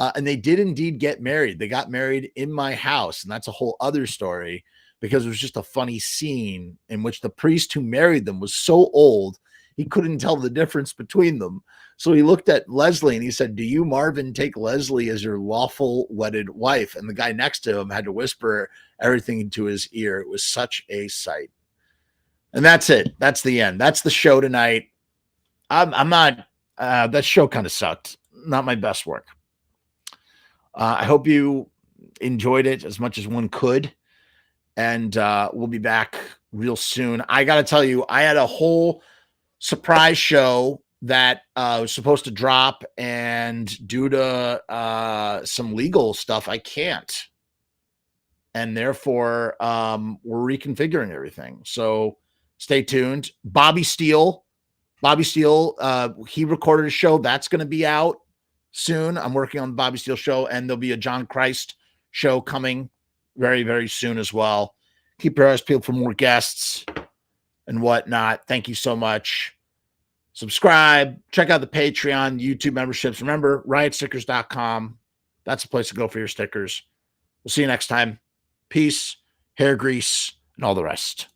A: And they did indeed get married. They got married in my house. And that's a whole other story because it was just a funny scene in which the priest who married them was so old, he couldn't tell the difference between them. So he looked at Leslie and he said, "Do you, Marvin, take Leslie as your lawful wedded wife?" And the guy next to him had to whisper everything into his ear. It was such a sight. And that's it. That's the end. That's the show tonight. I'm not, that show kind of sucked. Not my best work. I hope you enjoyed it as much as one could. And we'll be back real soon. I got to tell you, I had a whole surprise show that was supposed to drop, and due to some legal stuff, I can't. And therefore, we're reconfiguring everything. So stay tuned. Bobby Steele, he recorded a show that's going to be out soon. I'm working on the Bobby Steele show, and there'll be a John Christ show coming very, very soon as well. Keep your eyes peeled for more guests and whatnot. Thank you so much. Subscribe. Check out the Patreon, YouTube memberships. Remember, riotstickers.com. That's the place to go for your stickers. We'll see you next time. Peace, hair grease, and all the rest.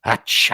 A: Achoo.